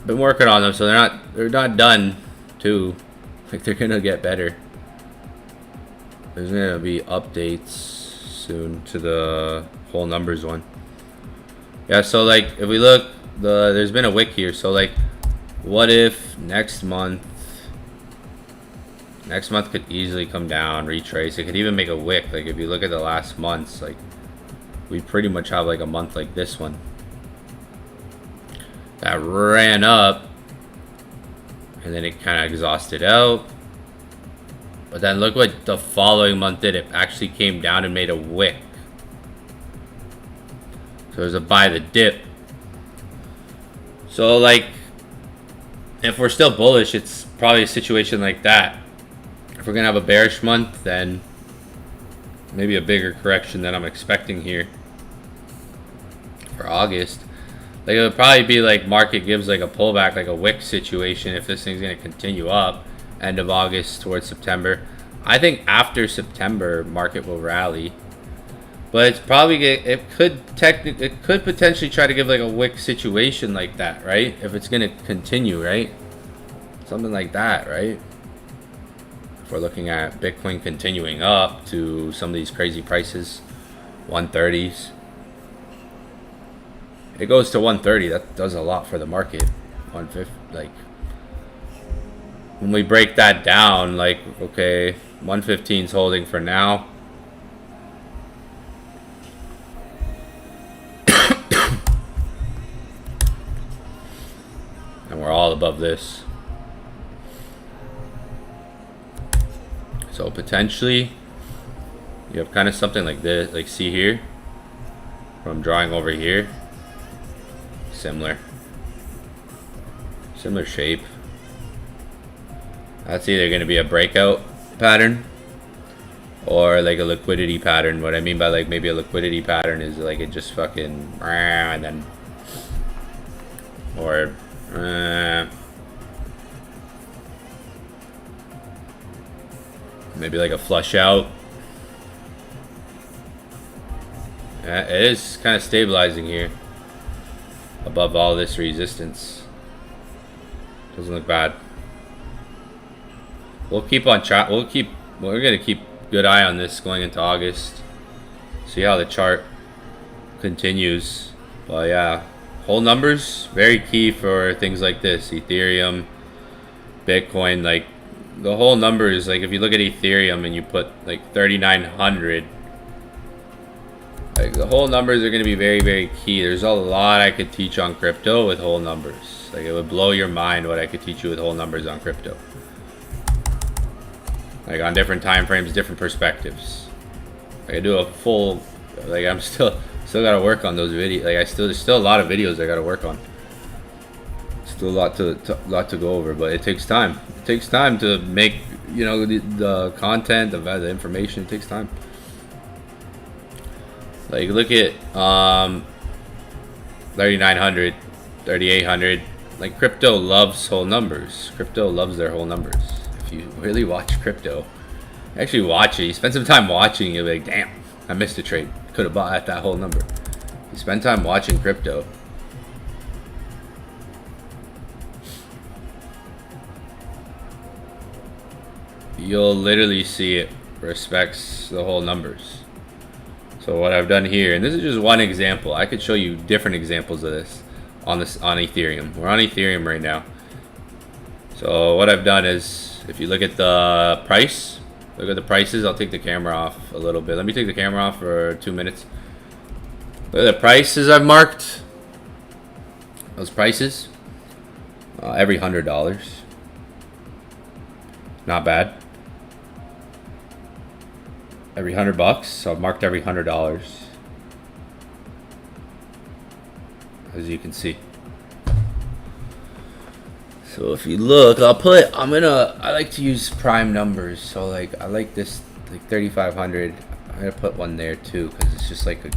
[SPEAKER 1] Been working on them, so they're not done too. Like they're gonna get better. There's gonna be updates soon to the whole numbers one. Yeah, so like if we look, there's been a wick here. So like, what if next month could easily come down, retrace. It could even make a wick. Like if you look at the last months, like we pretty much have like a month like this one that ran up and then it kind of exhausted out. But then look what the following month did. It actually came down and made a wick. So there's a buy the dip. So like, if we're still bullish, it's probably a situation like that. If we're gonna have a bearish month, then maybe a bigger correction than I'm expecting here for August. Like it would probably be like market gives like a pullback, like a wick situation if this thing's gonna continue up end of August towards September. I think after September market will rally, but it's probably it could potentially try to give like a wick situation like that, right? If it's gonna continue, right? Something like that, right? If we're looking at Bitcoin continuing up to some of these crazy prices, 130s. It goes to 130, that does a lot for the market. 150, like when we break that down, like okay, 115 is holding for now. And we're all above this. So potentially you have kind of something like this, like see here, from drawing over here, similar shape. That's either going to be a breakout pattern or like a liquidity pattern. What I mean by like maybe a liquidity pattern is like it just fucking and then or maybe like a flush out. It is kind of stabilizing here above all this resistance. Doesn't look bad. We'll keep on chat. We're gonna keep good eye on this going into August. See how the chart continues. But yeah, whole numbers very key for things like this. Ethereum, Bitcoin, like the whole numbers. Like if you look at Ethereum and you put like 3,900, like the whole numbers are gonna be very, very key. There's a lot I could teach on crypto with whole numbers. Like it would blow your mind what I could teach you with whole numbers on crypto. Like on different time frames, different perspectives. Like I do a full, like I'm still gotta work on those videos. Like there's still a lot of videos I gotta work on. Still a lot to go over, but it takes time. It takes time to make, you know, the content, the information. It takes time. Like look at 3,900, 3,800. Like crypto loves whole numbers. Crypto loves their whole numbers. If you really watch crypto, actually watch it, you spend some time watching, you'll be like, damn, I missed a trade. Could have bought at that whole number. You spend time watching crypto. You'll literally see it. respects the whole numbers. So what I've done here, and this is just one example. I could show you different examples of this on Ethereum. We're on Ethereum right now. So what I've done is, if you look at the price, look at the prices. I'll take the camera off a little bit. Let me take the camera off for 2 minutes. Look at the prices I've marked. Those prices, every $100. Not bad. Every $100, so I've marked every $100. As you can see. So if you look, I like to use prime numbers. So like, I like this, like 3,500. I'm gonna put one there too, because it's just like it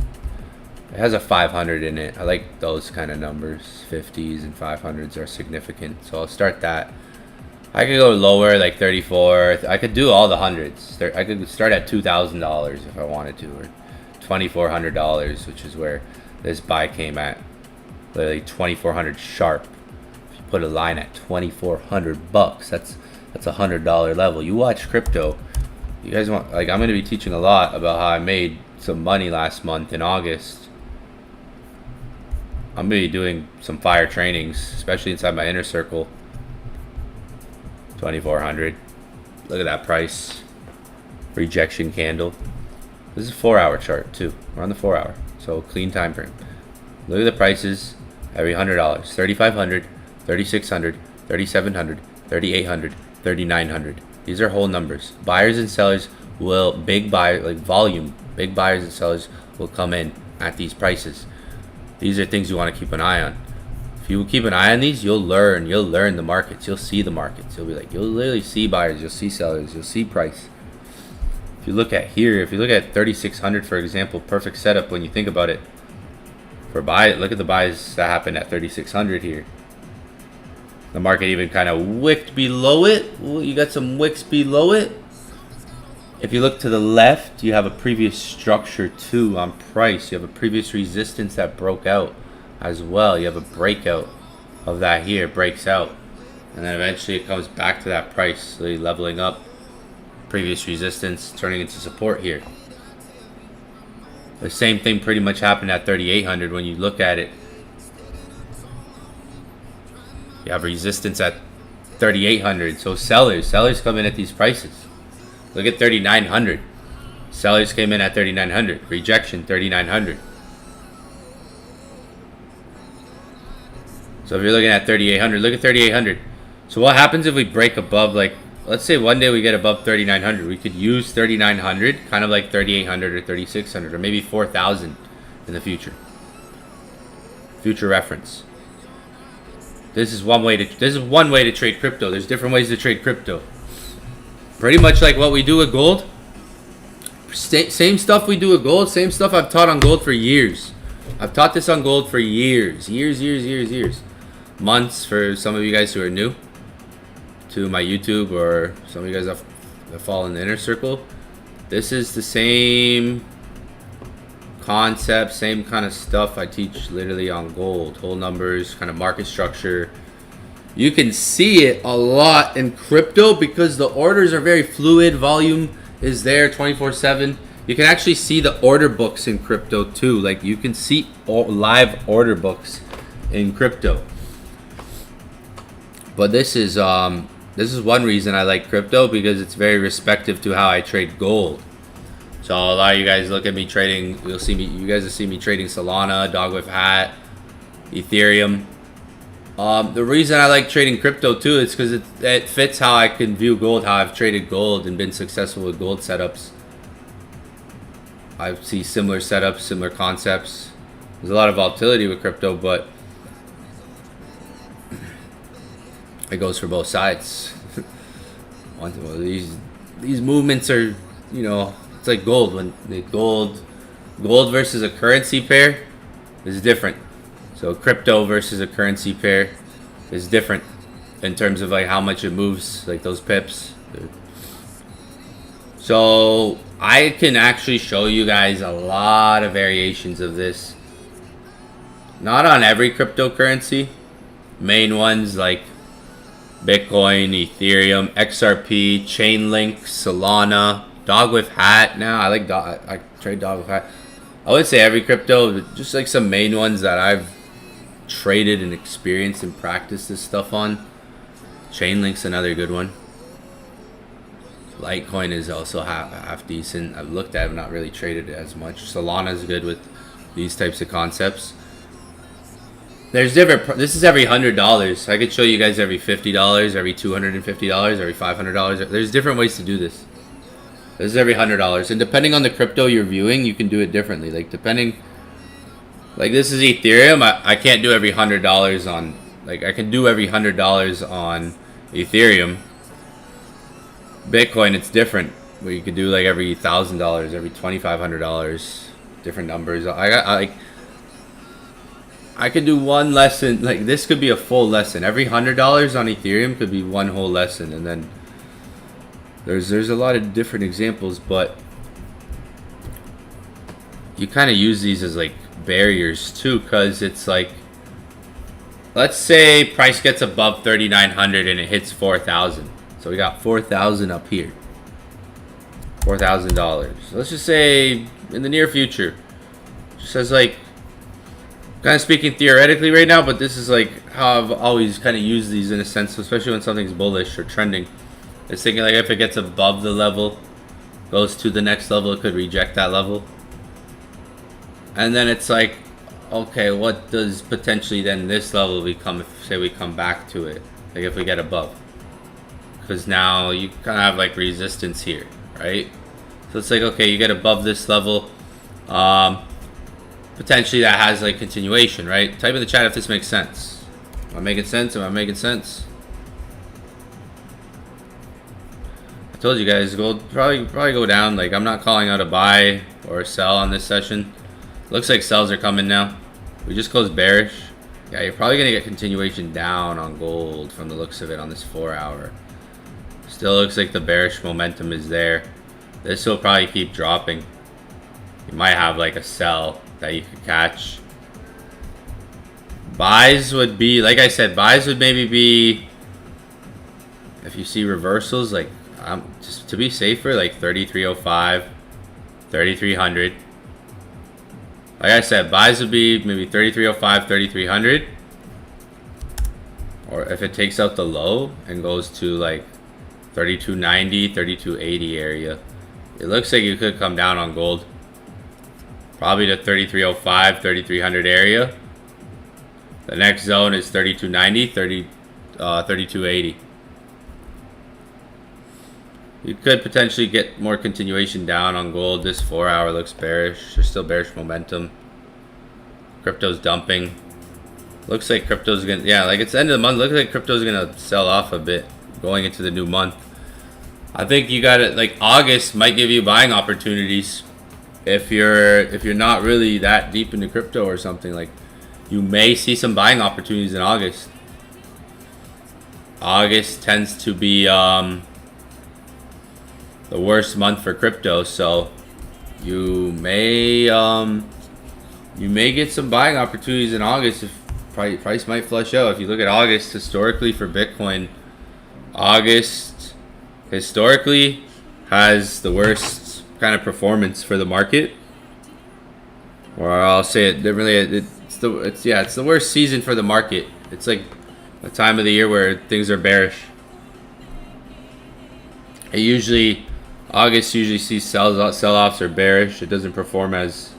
[SPEAKER 1] has a 500 in it. I like those kind of numbers. 50s and 500s are significant. So I'll start that. I could go lower, like 34. I could do all the hundreds. I could start at $2,000 if I wanted to, or $2,400, which is where this buy came at. Literally 2,400 sharp. If you put a line at 2,400 bucks, that's a $100 level. You watch crypto. You guys want, like, I'm gonna be teaching a lot about how I made some money last month in August. I'm gonna be doing some fire trainings, especially inside my inner circle. 2,400. Look at that price. Rejection candle. This is a 4-hour chart too. We're on the 4-hour, so clean time frame. Look at the prices. Every $100. 3,500, 3,600, 3,700, 3,800, 3,900. These are whole numbers. Buyers and sellers will big volume. Big buyers and sellers will come in at these prices. These are things you want to keep an eye on. If you keep an eye on these, you'll learn the markets. You'll see the markets. You'll literally see buyers, you'll see sellers, you'll see price. If you look at here, if you look at 3,600 for example, perfect setup when you think about it. For buy, look at the buys that happened at 3,600 here. The market even kind of wicked below it. Ooh, you got some wicks below it. If you look to the left, you have a previous structure too on price. You have a previous resistance that broke out as well. You have a breakout of that here, breaks out, and then eventually it comes back to that price, so leveling up. Previous resistance turning into support here. The same thing pretty much happened at 3,800 when you look at it. You have resistance at 3,800, so sellers come in at these prices. Look at 3,900. Sellers came in at 3,900. Rejection 3,900. So if you're looking at 3,800, look at 3,800. So what happens if we break above, like, let's say one day we get above 3,900. We could use 3,900, kind of like 3,800 or 3,600 or maybe 4,000 in the future. Future reference. This is one way to trade crypto. There's different ways to trade crypto. Pretty much like what we do with gold. Same stuff we do with gold. Same stuff I've taught on gold for years. I've taught this on gold for years. Years. Months for some of you guys who are new to my YouTube, or some of you guys that fall in the inner circle. This is the same concept, same kind of stuff I teach literally on gold. Whole numbers, kind of market structure. You can see it a lot in crypto because the orders are very fluid. Volume is there 24/7. You can actually see the order books in crypto too. Like, you can see live order books in crypto. But this is one reason I like crypto, because it's very respective to how I trade gold. So a lot of you guys look at me trading. You guys will see me trading Solana, Dog with Hat, Ethereum. The reason I like trading crypto too is because it fits how I can view gold, how I've traded gold and been successful with gold setups. I see similar setups, similar concepts. There's a lot of volatility with crypto, but it goes for both sides. These movements are, it's like gold. When the gold versus a currency pair is different. So crypto versus a currency pair is different in terms of like how much it moves, like those pips. So I can actually show you guys a lot of variations of this. Not on every cryptocurrency. Main ones like Bitcoin, Ethereum, XRP, Chainlink, Solana, Dog with hat. Now I like dog. I trade dog with hat. I would say every crypto, just like some main ones that I've traded and experienced and practiced this stuff on. Chainlink's another good one. Litecoin is also half decent. I've looked at it, not really traded it as much. Solana's good with these types of concepts. There's different. This is every $100. I could show you guys every $50, every $250, every $500. There's different ways to do this. This is every $100, and depending on the crypto you're viewing, you can do it differently. Like like this is Ethereum. I can't do every $100 on. Like I can do every $100 on Ethereum. Bitcoin, it's different. Where you could do like every $1,000, every $2,500, different numbers. I could do one lesson. Like this could be a full lesson. Every $100 on Ethereum could be one whole lesson, and then there's a lot of different examples, but you kind of use these as like barriers too, because it's like, let's say price gets above 3,900 and it hits 4,000. So we got 4,000 up here. $4,000. Let's just say in the near future. Just as like, kind of speaking theoretically right now, but this is like how I've always kind of used these in a sense, especially when something's bullish or trending. It's thinking like if it gets above the level, goes to the next level, it could reject that level. And then it's like, okay, what does potentially then this level become if say we come back to it? Like if we get above. Because now you kind of have like resistance here, right? So it's like, okay, you get above this level. Potentially that has like continuation, right? Type in the chat if this makes sense. Am I making sense? Am I making sense? I told you guys, gold probably go down. Like I'm not calling out a buy or a sell on this session. Looks like sells are coming now. We just closed bearish. Yeah, you're probably gonna get continuation down on gold from the looks of it on this 4 hour. Still looks like the bearish momentum is there. This will probably keep dropping. You might have like a sell that you could catch. Buys would be, like I said, buys would maybe be, if you see reversals, like just to be safer, like 3305, 3300. Like I said, buys would be maybe 3305, 3300. Or if it takes out the low and goes to like 3290, 3280 area. It looks like you could come down on gold. Probably to 3305, 3300 area. The next zone is 3290, 3280. You could potentially get more continuation down on gold. This 4 hour looks bearish. There's still bearish momentum. Crypto's dumping. Looks like crypto's gonna, yeah, like it's the end of the month. Looks like crypto's gonna sell off a bit going into the new month. I think you got it. Like August might give you buying opportunities if you're not really that deep into crypto or something. Like you may see some buying opportunities in August. August tends to be the worst month for crypto, so you may get some buying opportunities in August if price might flush out. If you look at August historically for Bitcoin, August historically has the worst kind of performance for the market. Or I'll say it differently, it's the worst season for the market. It's like a time of the year where things are bearish. August usually sees sell-offs or bearish. It doesn't perform as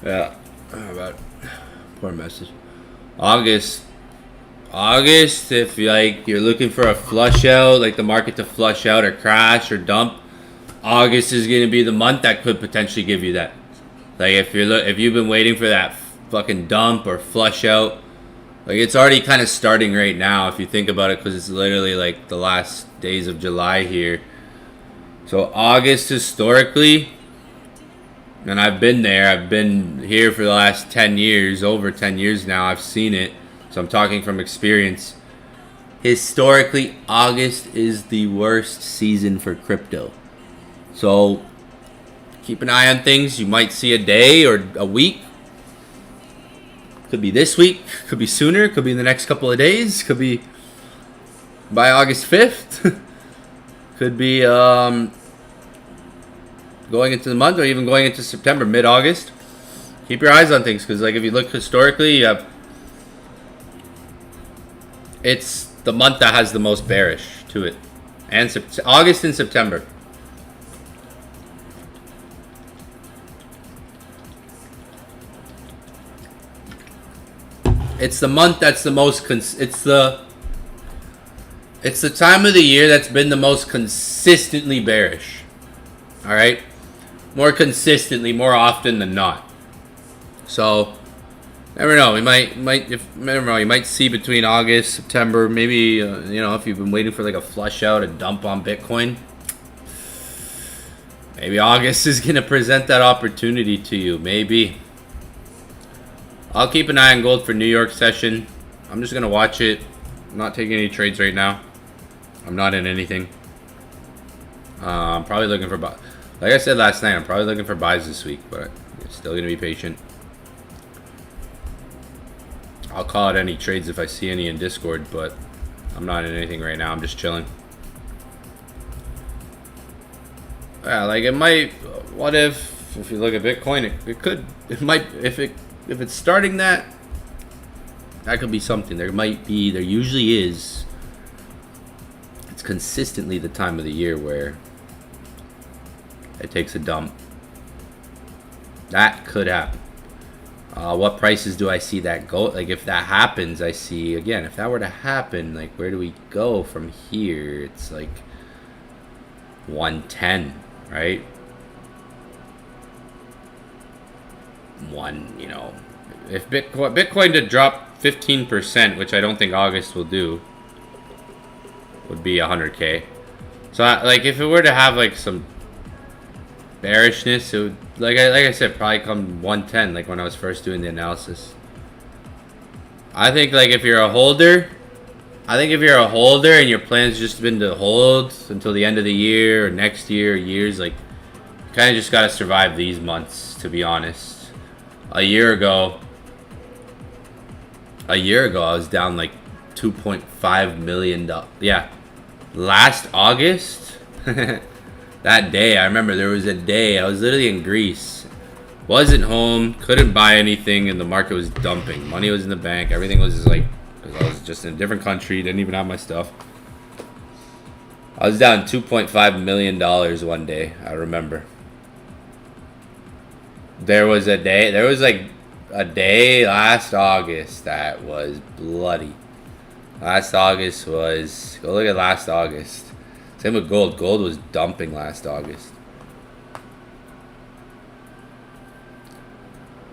[SPEAKER 1] yeah. How about poor message? August August, if you're looking for a flush out, like the market to flush out or crash or dump, August is going to be the month that could potentially give you that. Like if you've been waiting for that fucking dump or flush out, like it's already kind of starting right now if you think about it, because it's literally like the last days of July here. So August historically, and I've been there, I've been here for the last 10 years, over 10 years now, I've seen it. So I'm talking from experience. Historically, August is the worst season for crypto. So keep an eye on things. You might see a day or a week. Could be this week, could be sooner, could be in the next couple of days, could be by August 5th. Could be going into the month or even going into September, mid-August. Keep your eyes on things, because like if you look historically, you have, it's the month that has the most bearish to it. And August and September. It's the month that's the most it's the time of the year that's been the most consistently bearish. All right? More consistently, more often than not. So, never know. You might see between August, September, maybe if you've been waiting for like a flush out, a dump on Bitcoin, maybe August is going to present that opportunity to you. Maybe. I'll keep an eye on gold for New York session. I'm just going to watch it. I'm not taking any trades right now. I'm not in anything. I'm probably looking for buys. Like I said last night, I'm probably looking for buys this week, but I'm still going to be patient. I'll call out any trades if I see any in Discord, but I'm not in anything right now. I'm just chilling. Yeah, like it might. What if you look at Bitcoin, it might, if it's starting that could be something. There usually is. It's consistently the time of the year where it takes a dump. That could happen. What prices do I see that go? Like if that happens, I see, again, if that were to happen, like where do we go from here? It's like 110, right? If Bitcoin to drop 15%, which I don't think August will do, would be 100K. So like if it were to have like some bearishness, it would, like I said, probably come 110, like when I was first doing the analysis. I think like if you're a holder, and your plan's just been to hold until the end of the year or next year or years, like you kind of just got to survive these months, to be honest. A year ago I was down like $2.5 million. Yeah, last August. That day, I remember there was a day I was literally in Greece, wasn't home, couldn't buy anything, and the market was dumping. Money was in the bank, everything was just like, because I was just in a different country, didn't even have my stuff. I was down $2.5 million one day, I remember. There was like a day last August that was bloody. Last August was, go look at last August. Same with gold. Gold was dumping last August.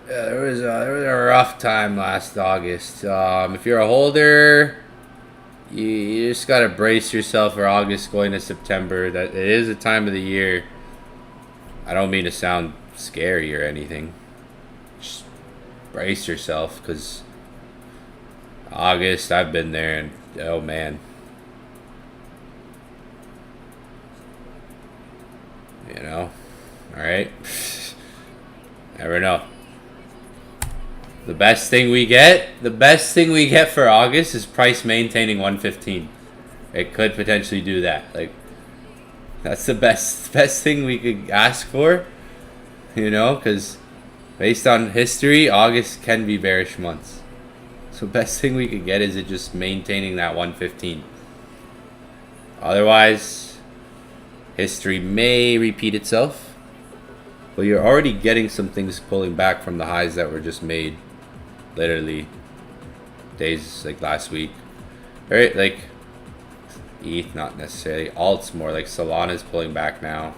[SPEAKER 1] Yeah, there was a rough time last August. If you're a holder, you just gotta brace yourself for August going to September. That it is a time of the year. I don't mean to sound scary or anything. Just brace yourself, because August, I've been there, and oh man. Alright? Never know. The best thing we get for August is price maintaining 115. It could potentially do that. Like, that's the best thing we could ask for. Because based on history, August can be bearish months. So best thing we could get is it just maintaining that 115. Otherwise, history may repeat itself. But you're already getting some things pulling back from the highs that were just made literally days like last week. Right, like ETH, not necessarily. Alt's more like Solana's pulling back now.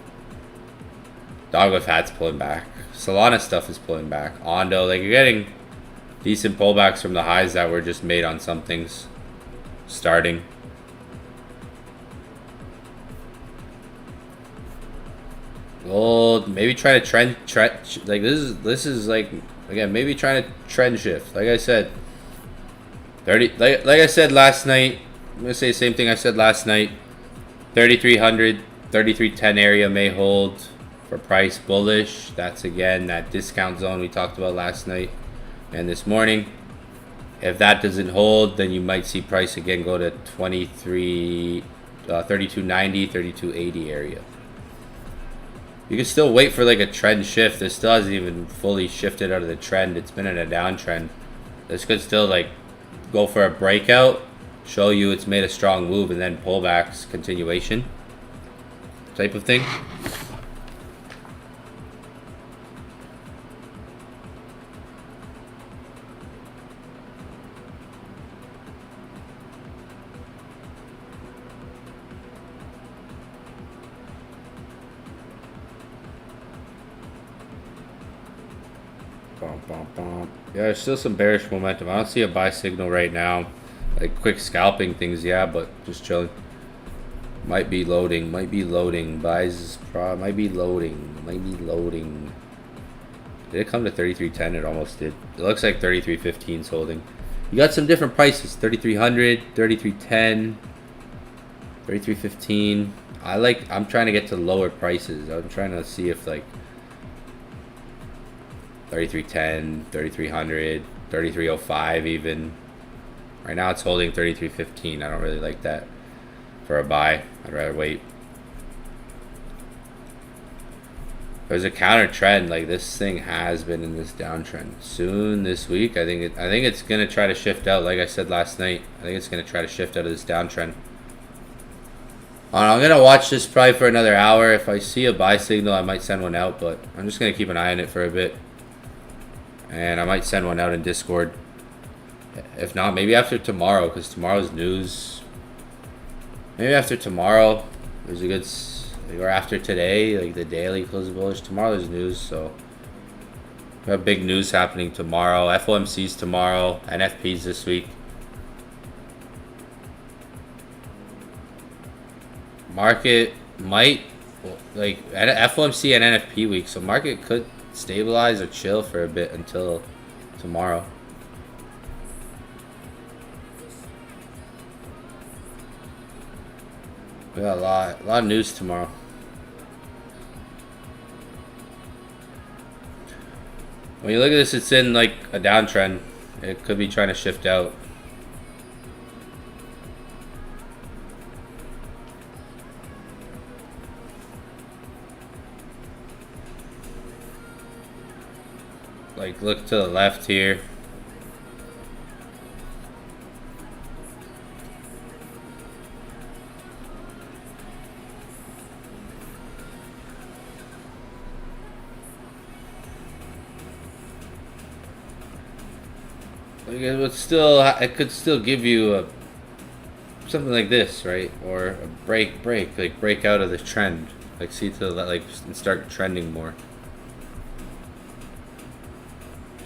[SPEAKER 1] Dog with Hat's pulling back. Solana stuff is pulling back. Ondo, like you're getting decent pullbacks from the highs that were just made on some things starting. Gold, maybe try to trend like this is like again maybe trying to trend shift. Like I said, 30 like I said last night. I'm gonna say the same thing I said last night. 3,300, 3,310 area may hold for price bullish. That's again that discount zone we talked about last night and this morning. If that doesn't hold, then you might see price again go to 3290, 3280 area. You can still wait for like a trend shift. This still hasn't even fully shifted out of the trend. It's been in a downtrend. This could still like go for a breakout, show you it's made a strong move, and then pullbacks, continuation type of thing. Yeah, there's still some bearish momentum. I don't see a buy signal right now. Like quick scalping things, yeah, but just chilling. Might be loading. Buys might be loading. Did it come to 3310? It almost did. It looks like 3315 is holding. You got some different prices. 3300, 3310, 3315. I'm trying to get to lower prices. I'm trying to see if like 3310, 3300, 3305 even. Right now it's holding 3315. I don't really like that for a buy. I'd rather wait. There's a counter trend. Like this thing has been in this downtrend. Soon this week, I think it's gonna try to shift out. Like I said last night, I think it's gonna try to shift out of this downtrend. I'm gonna watch this probably for another hour. If I see a buy signal, I might send one out, but I'm just gonna keep an eye on it for a bit. And I might send one out in Discord. If not, maybe after tomorrow, because tomorrow's news. Maybe after tomorrow, there's a good, or after today, like the daily close bullish. Tomorrow there's news, so we have big news happening tomorrow. FOMC's tomorrow, NFP's this week. Market might, like FOMC and NFP week, so market could stabilize or chill for a bit until tomorrow. We got a lot of news tomorrow. When you look at this, it's in like a downtrend. It could be trying to shift out. Like look to the left here. Like it could still give you something like this, right? Or a break out of the trend. Like see to the like and start trending more.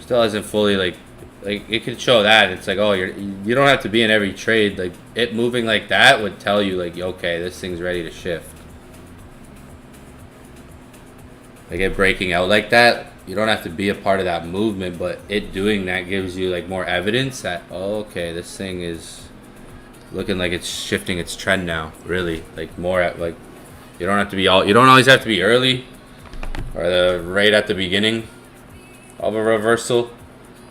[SPEAKER 1] Still hasn't fully like it could show that it's like, oh, you don't have to be in every trade. Like it moving like that would tell you like, okay, this thing's ready to shift. Like it breaking out like that, you don't have to be a part of that movement, but it doing that gives you like more evidence that, oh, okay, this thing is looking like it's shifting its trend now. Really, like more at like you don't always have to be early or right at the beginning of a reversal.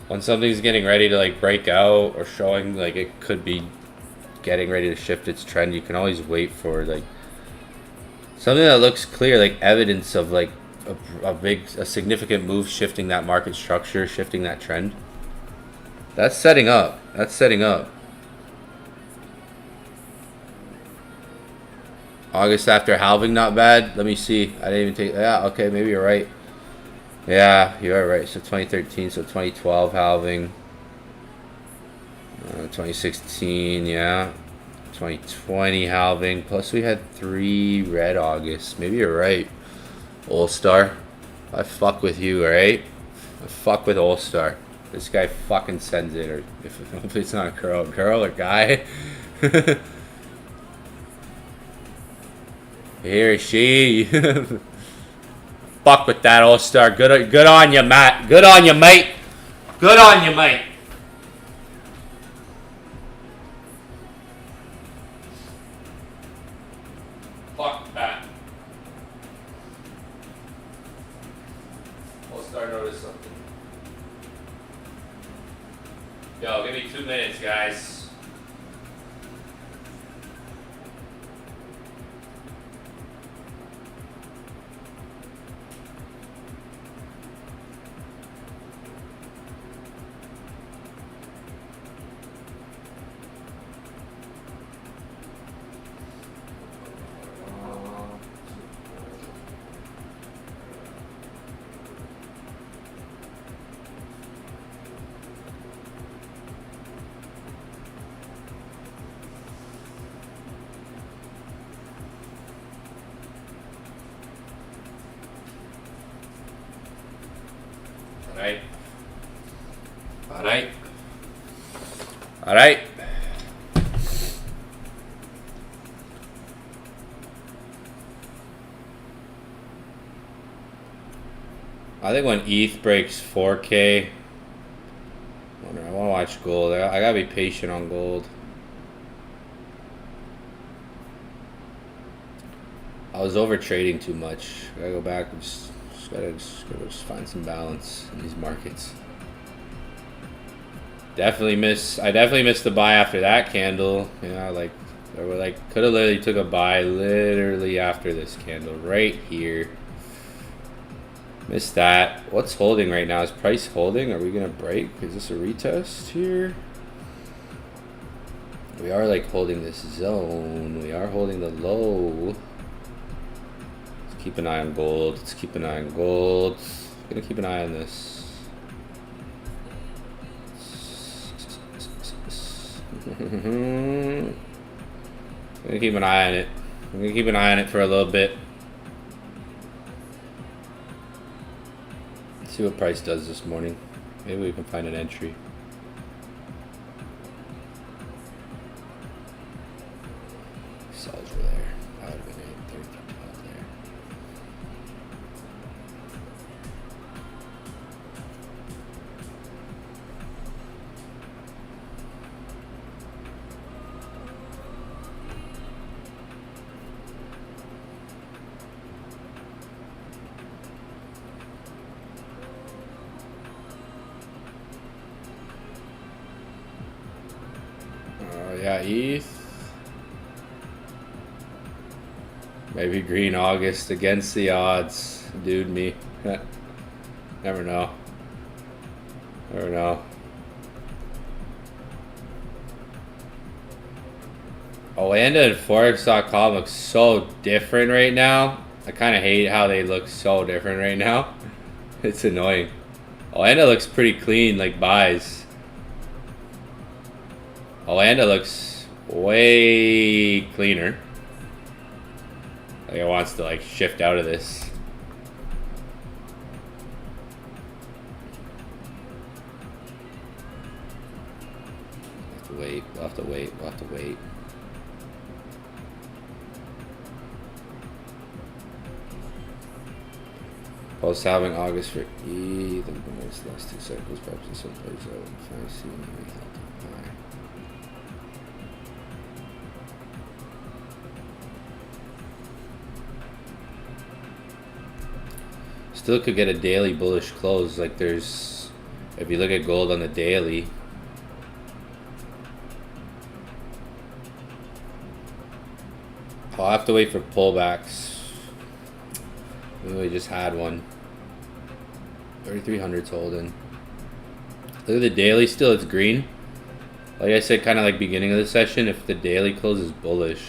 [SPEAKER 1] When something's getting ready to like break out or showing like it could be getting ready to shift its trend, you can always wait for like something that looks clear, like evidence of like a significant move shifting that market structure, shifting that trend. That's setting up. August after halving, not bad. Let me see. I didn't even take. Yeah, okay, maybe you're right. Yeah, you are right. So 2013, so 2012 halving. 2016, yeah. 2020 halving. Plus we had 3 red August. Maybe you're right, All-Star. I fuck with you, alright? I fuck with All-Star. This guy fucking sends it, or if hopefully it's not a girl or guy. Here is she. Fuck with that, All-Star. Good on you, Matt. Good on you, mate. Good on you, mate. Fuck that. All-Star noticed something. Yo, give me 2 minutes, guys. Alright. I think when ETH breaks 4K, I want to watch gold. I gotta be patient on gold. I was over trading too much. I gotta go back and just gotta find some balance in these markets. I definitely missed the buy after that candle. Yeah, could have literally took a buy literally after this candle right here. Missed that. What's holding right now? Is price holding? Are we gonna break? Is this a retest here? We are like holding this zone. We are holding the low. Let's keep an eye on gold. Let's keep an eye on gold. Gonna keep an eye on this. I'm gonna keep an eye on it. I'm gonna keep an eye on it for a little bit. See what price does this morning. Maybe we can find an entry. Sells were there. That would have been 8:30 there. Yeah, ETH. Maybe green August against the odds. Dude, me. Never know. Never know. Oanda and forex.com look so different right now. I kind of hate how they look so different right now. It's annoying. Oanda looks pretty clean, like buys. Oanda looks way cleaner. Like it wants to like shift out of this. We'll have to wait. We'll have to wait. We'll have to wait. Post halving August for E. The last 2 cycles, perhaps some plays out. If I see any help. Still could get a daily bullish close. Like there's, if you look at gold on the daily, I'll have to wait for pullbacks. We just had one. 3,300's holding. Look at the daily still, it's green. Like I said, kind of like beginning of the session, if the daily closes bullish,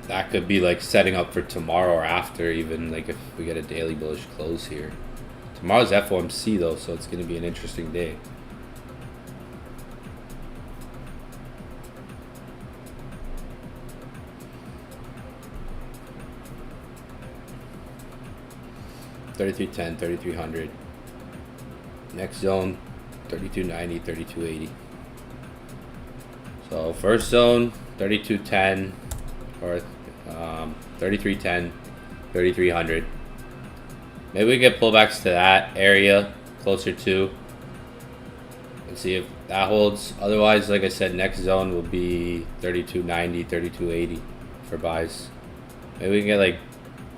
[SPEAKER 1] that could be like setting up for tomorrow or after, even like if we get a daily bullish close here. Tomorrow's FOMC though, so it's going to be an interesting day. $33.10, 3,300. Next zone, 32.90, 32.80. So first zone, 32.10 or 33.10, 3,300. Maybe we get pullbacks to that area closer to. Let's see if that holds. Otherwise, like I said, next zone will be 32.90, 32.80 for buys. Maybe we can get like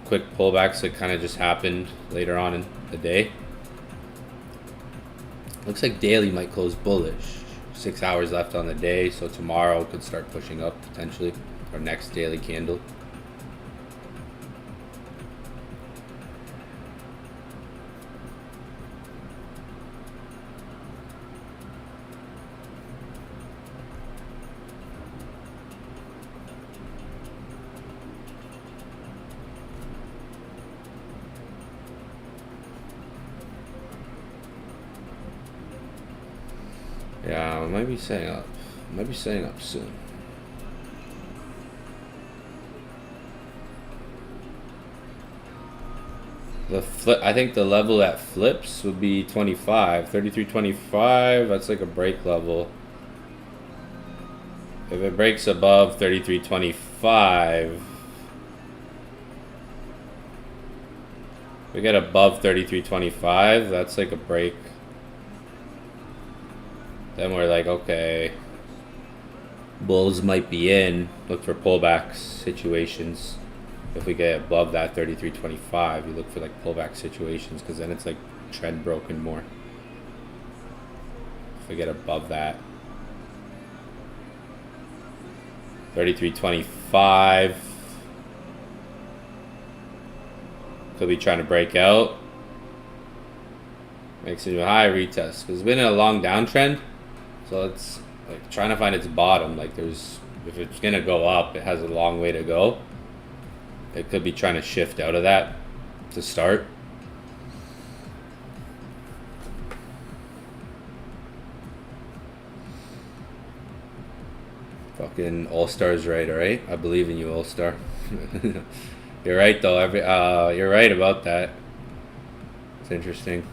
[SPEAKER 1] quick pullbacks that kind of just happened later on in the day. Looks like daily might close bullish. 6 hours left on the day, so tomorrow could start pushing up potentially. Our next daily candle. Yeah, I might be setting up. Might be setting up soon. The flip, I think the level that flips would be 25, 33.25. That's like a break level. If it breaks above 33.25, we get above 33.25. That's like a break. Then we're like, okay, bulls might be in. Look for pullback situations. If we get above that 33.25, you look for like pullback situations, because then it's like trend broken more. If we get above that 33.25, could be trying to break out. Makes it a high retest because it's been in a long downtrend. So it's like trying to find its bottom. Like if it's gonna go up, it has a long way to go. It could be trying to shift out of that to start. Fucking All-Star's right, alright? I believe in you, All-Star. You're right though. You're right about that. It's interesting.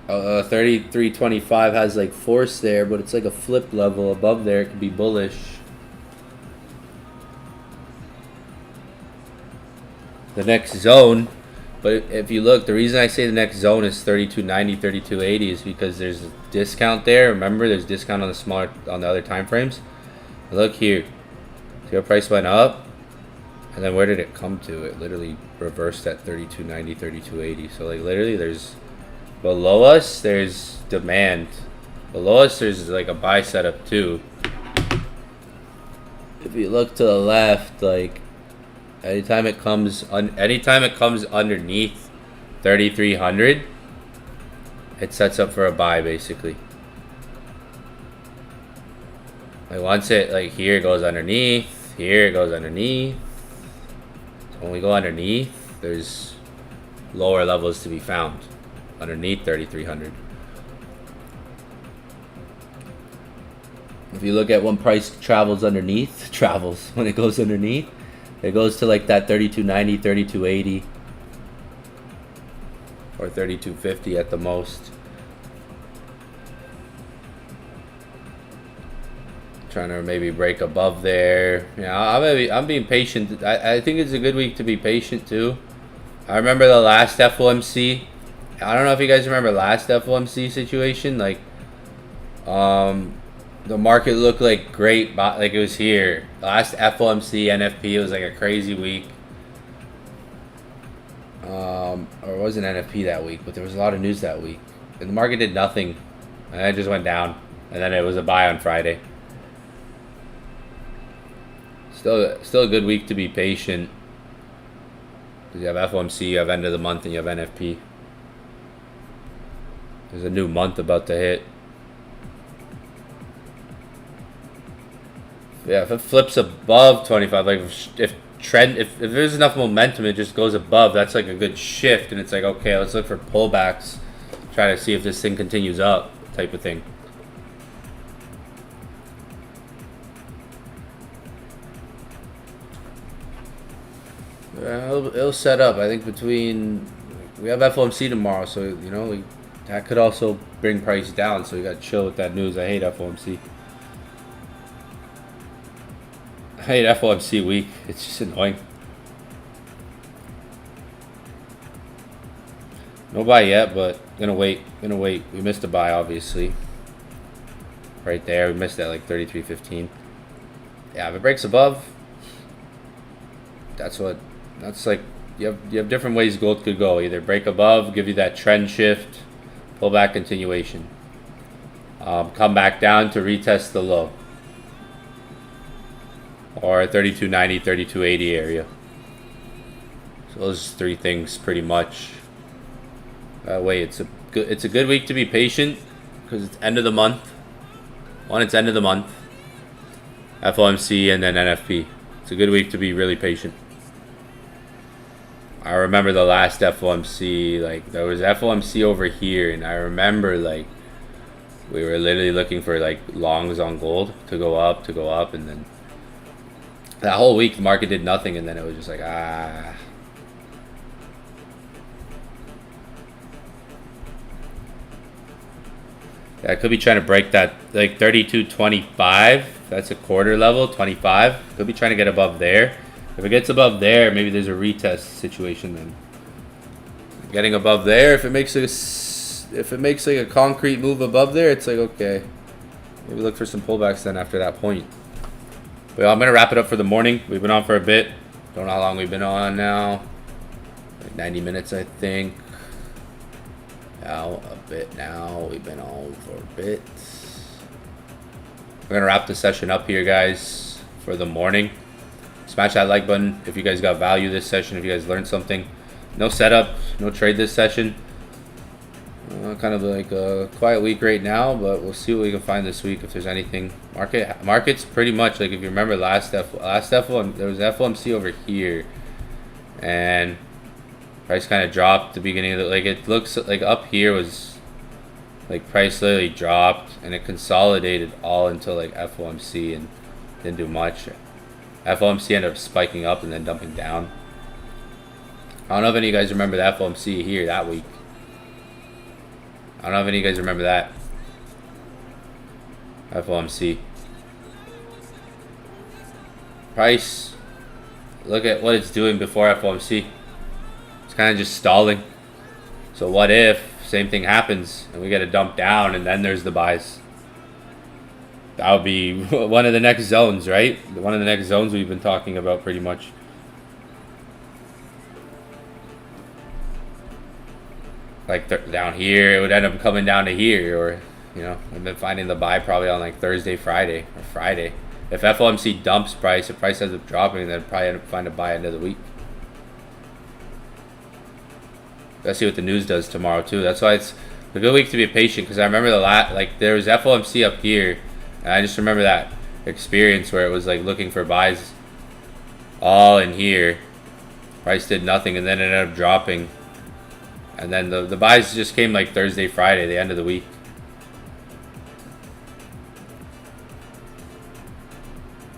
[SPEAKER 1] 33.25 has like force there, but it's like a flip level above there. It could be bullish. The next zone, but if you look, the reason I say the next zone is 32.90, 32.80 is because there's a discount there. Remember, there's discount on the other time frames. Look here, see how price went up, and then where did it come to? It literally reversed at 32.90, 32.80. So like literally, there's below us, there's demand. Below us, there's like a buy setup too. If you look to the left, like anytime it comes underneath 3,300, it sets up for a buy basically. Like once it like here it goes underneath, here it goes underneath. So when we go underneath, there's lower levels to be found. Underneath 3,300. If you look at when price travels underneath, when it goes underneath, it goes to like that 32.90, 32.80, or 32.50 at the most. Trying to maybe break above there. Yeah, I'm being patient. I think it's a good week to be patient too. I remember the last FOMC. I don't know if you guys remember last FOMC situation. Like, the market looked like great, like it was here. Last FOMC, NFP, it was like a crazy week. Or it wasn't NFP that week, but there was a lot of news that week. And the market did nothing. And it just went down. And then it was a buy on Friday. Still a good week to be patient. Because you have FOMC, you have end of the month, and you have NFP. There's a new month about to hit. Yeah, if it flips above 25, like if trend, if there's enough momentum, it just goes above. That's like a good shift, and it's like, okay, let's look for pullbacks, try to see if this thing continues up, type of thing. It'll set up. I think between, we have FOMC tomorrow, so you know that could also bring price down. So you got to chill with that news. I hate FOMC. I hate FOMC week. It's just annoying. No buy yet, but gonna wait. We missed a buy, obviously. Right there, we missed that like 33.15. Yeah, if it breaks above, that's like you have different ways gold could go. Either break above, give you that trend shift, pull back continuation, come back down to retest the low, or 32.90, 32.80 area. So those three things pretty much. Wait, it's a good week to be patient because it's end of the month. It's end of the month. FOMC and then NFP. It's a good week to be really patient. I remember the last FOMC, like there was FOMC over here, and I remember like we were literally looking for like longs on gold to go up, and then that whole week the market did nothing, and then it was just like Yeah, I could be trying to break that like 32.25. That's a quarter level, 25. Could be trying to get above there. If it gets above there, maybe there's a retest situation then. Getting above there, if it makes like a concrete move above there, it's like okay. Maybe look for some pullbacks then after that point. But I'm gonna wrap it up for the morning. We've been on for a bit. Don't know how long we've been on now. Like 90 minutes, I think. Now a bit now. We've been on for a bit. We're gonna wrap the session up here, guys, for the morning. Smash that like button if you guys got value this session, if you guys learned something. No setup, no trade this session. Kind of like a quiet week right now, but we'll see what we can find this week if there's anything. Market's pretty much like, if you remember last FOMC, there was FOMC over here, and price kind of dropped the beginning of the, like it looks like up here was like price literally dropped and it consolidated all until like FOMC and didn't do much. FOMC ended up spiking up and then dumping down. I don't know if any of you guys remember the FOMC here that week. I don't know if any of you guys remember that. FOMC. Price. Look at what it's doing before FOMC. It's kind of just stalling. So what if same thing happens and we get a dump down and then there's the buys? That would be one of the next zones, right? One of the next zones we've been talking about pretty much. Like down here, it would end up coming down to here, or you know, we've been finding the buy probably on like Thursday, Friday, or Friday. If FOMC dumps price, if price ends up dropping, then probably end up finding a buy end of the week. Let's see what the news does tomorrow too. That's why it's a good week to be patient, because I remember like there was FOMC up here, and I just remember that experience where it was like looking for buys all in here. Price did nothing, and then it ended up dropping. And then the buys just came like Thursday, Friday, the end of the week.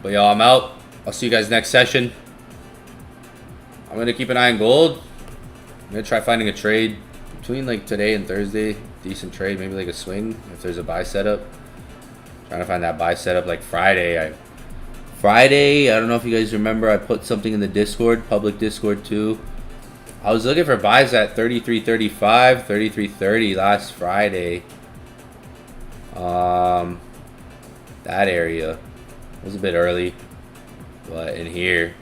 [SPEAKER 1] But y'all, I'm out. I'll see you guys next session. I'm going to keep an eye on gold. I'm going to try finding a trade between like today and Thursday. Decent trade, maybe like a swing if there's a buy setup. Trying to find that buy setup like Friday. I don't know if you guys remember, I put something in the Discord, public Discord too. I was looking for buys at 33.35, 33.30 last Friday. That area was a bit early, but in here,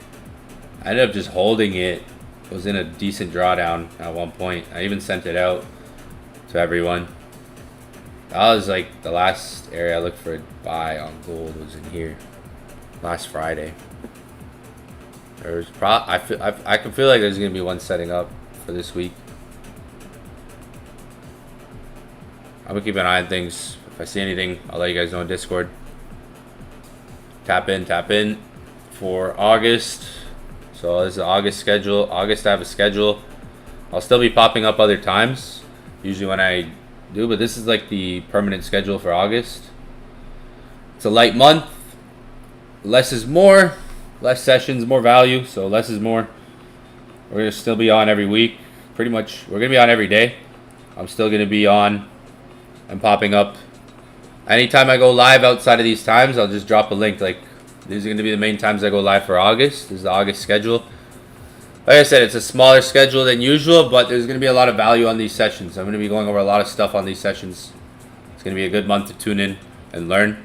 [SPEAKER 1] I ended up just holding it. It was in a decent drawdown at one point. I even sent it out to everyone. That was like the last area I looked for a buy on gold was in here last Friday. There's I can feel like there's gonna be one setting up for this week. I'm gonna keep an eye on things. If I see anything, I'll let you guys know in Discord. Tap in for August. So this is the August schedule. August I have a schedule. I'll still be popping up other times, usually when I do, but this is like the permanent schedule for August. It's a light month. Less is more. Less sessions, more value. So less is more. We're going to still be on every week. Pretty much, we're going to be on every day. I'm still going to be on and popping up. Anytime I go live outside of these times, I'll just drop a link. Like, these are going to be the main times I go live for August. This is the August schedule. Like I said, it's a smaller schedule than usual, but there's going to be a lot of value on these sessions. I'm going to be going over a lot of stuff on these sessions. It's going to be a good month to tune in and learn.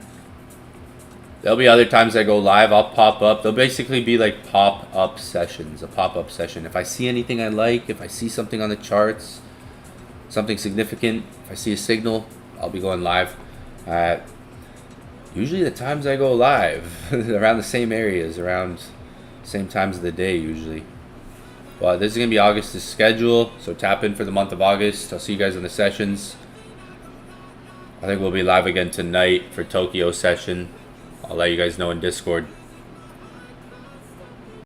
[SPEAKER 1] There'll be other times I go live. I'll pop up. They'll basically be like pop-up sessions, a pop-up session. If I see anything I like, if I see something on the charts, something significant, if I see a signal, I'll be going live. Usually the times I go live, around the same areas, around same times of the day usually. But this is going to be August's schedule, so tap in for the month of August. I'll see you guys in the sessions. I think we'll be live again tonight for Tokyo session. I'll let you guys know in Discord.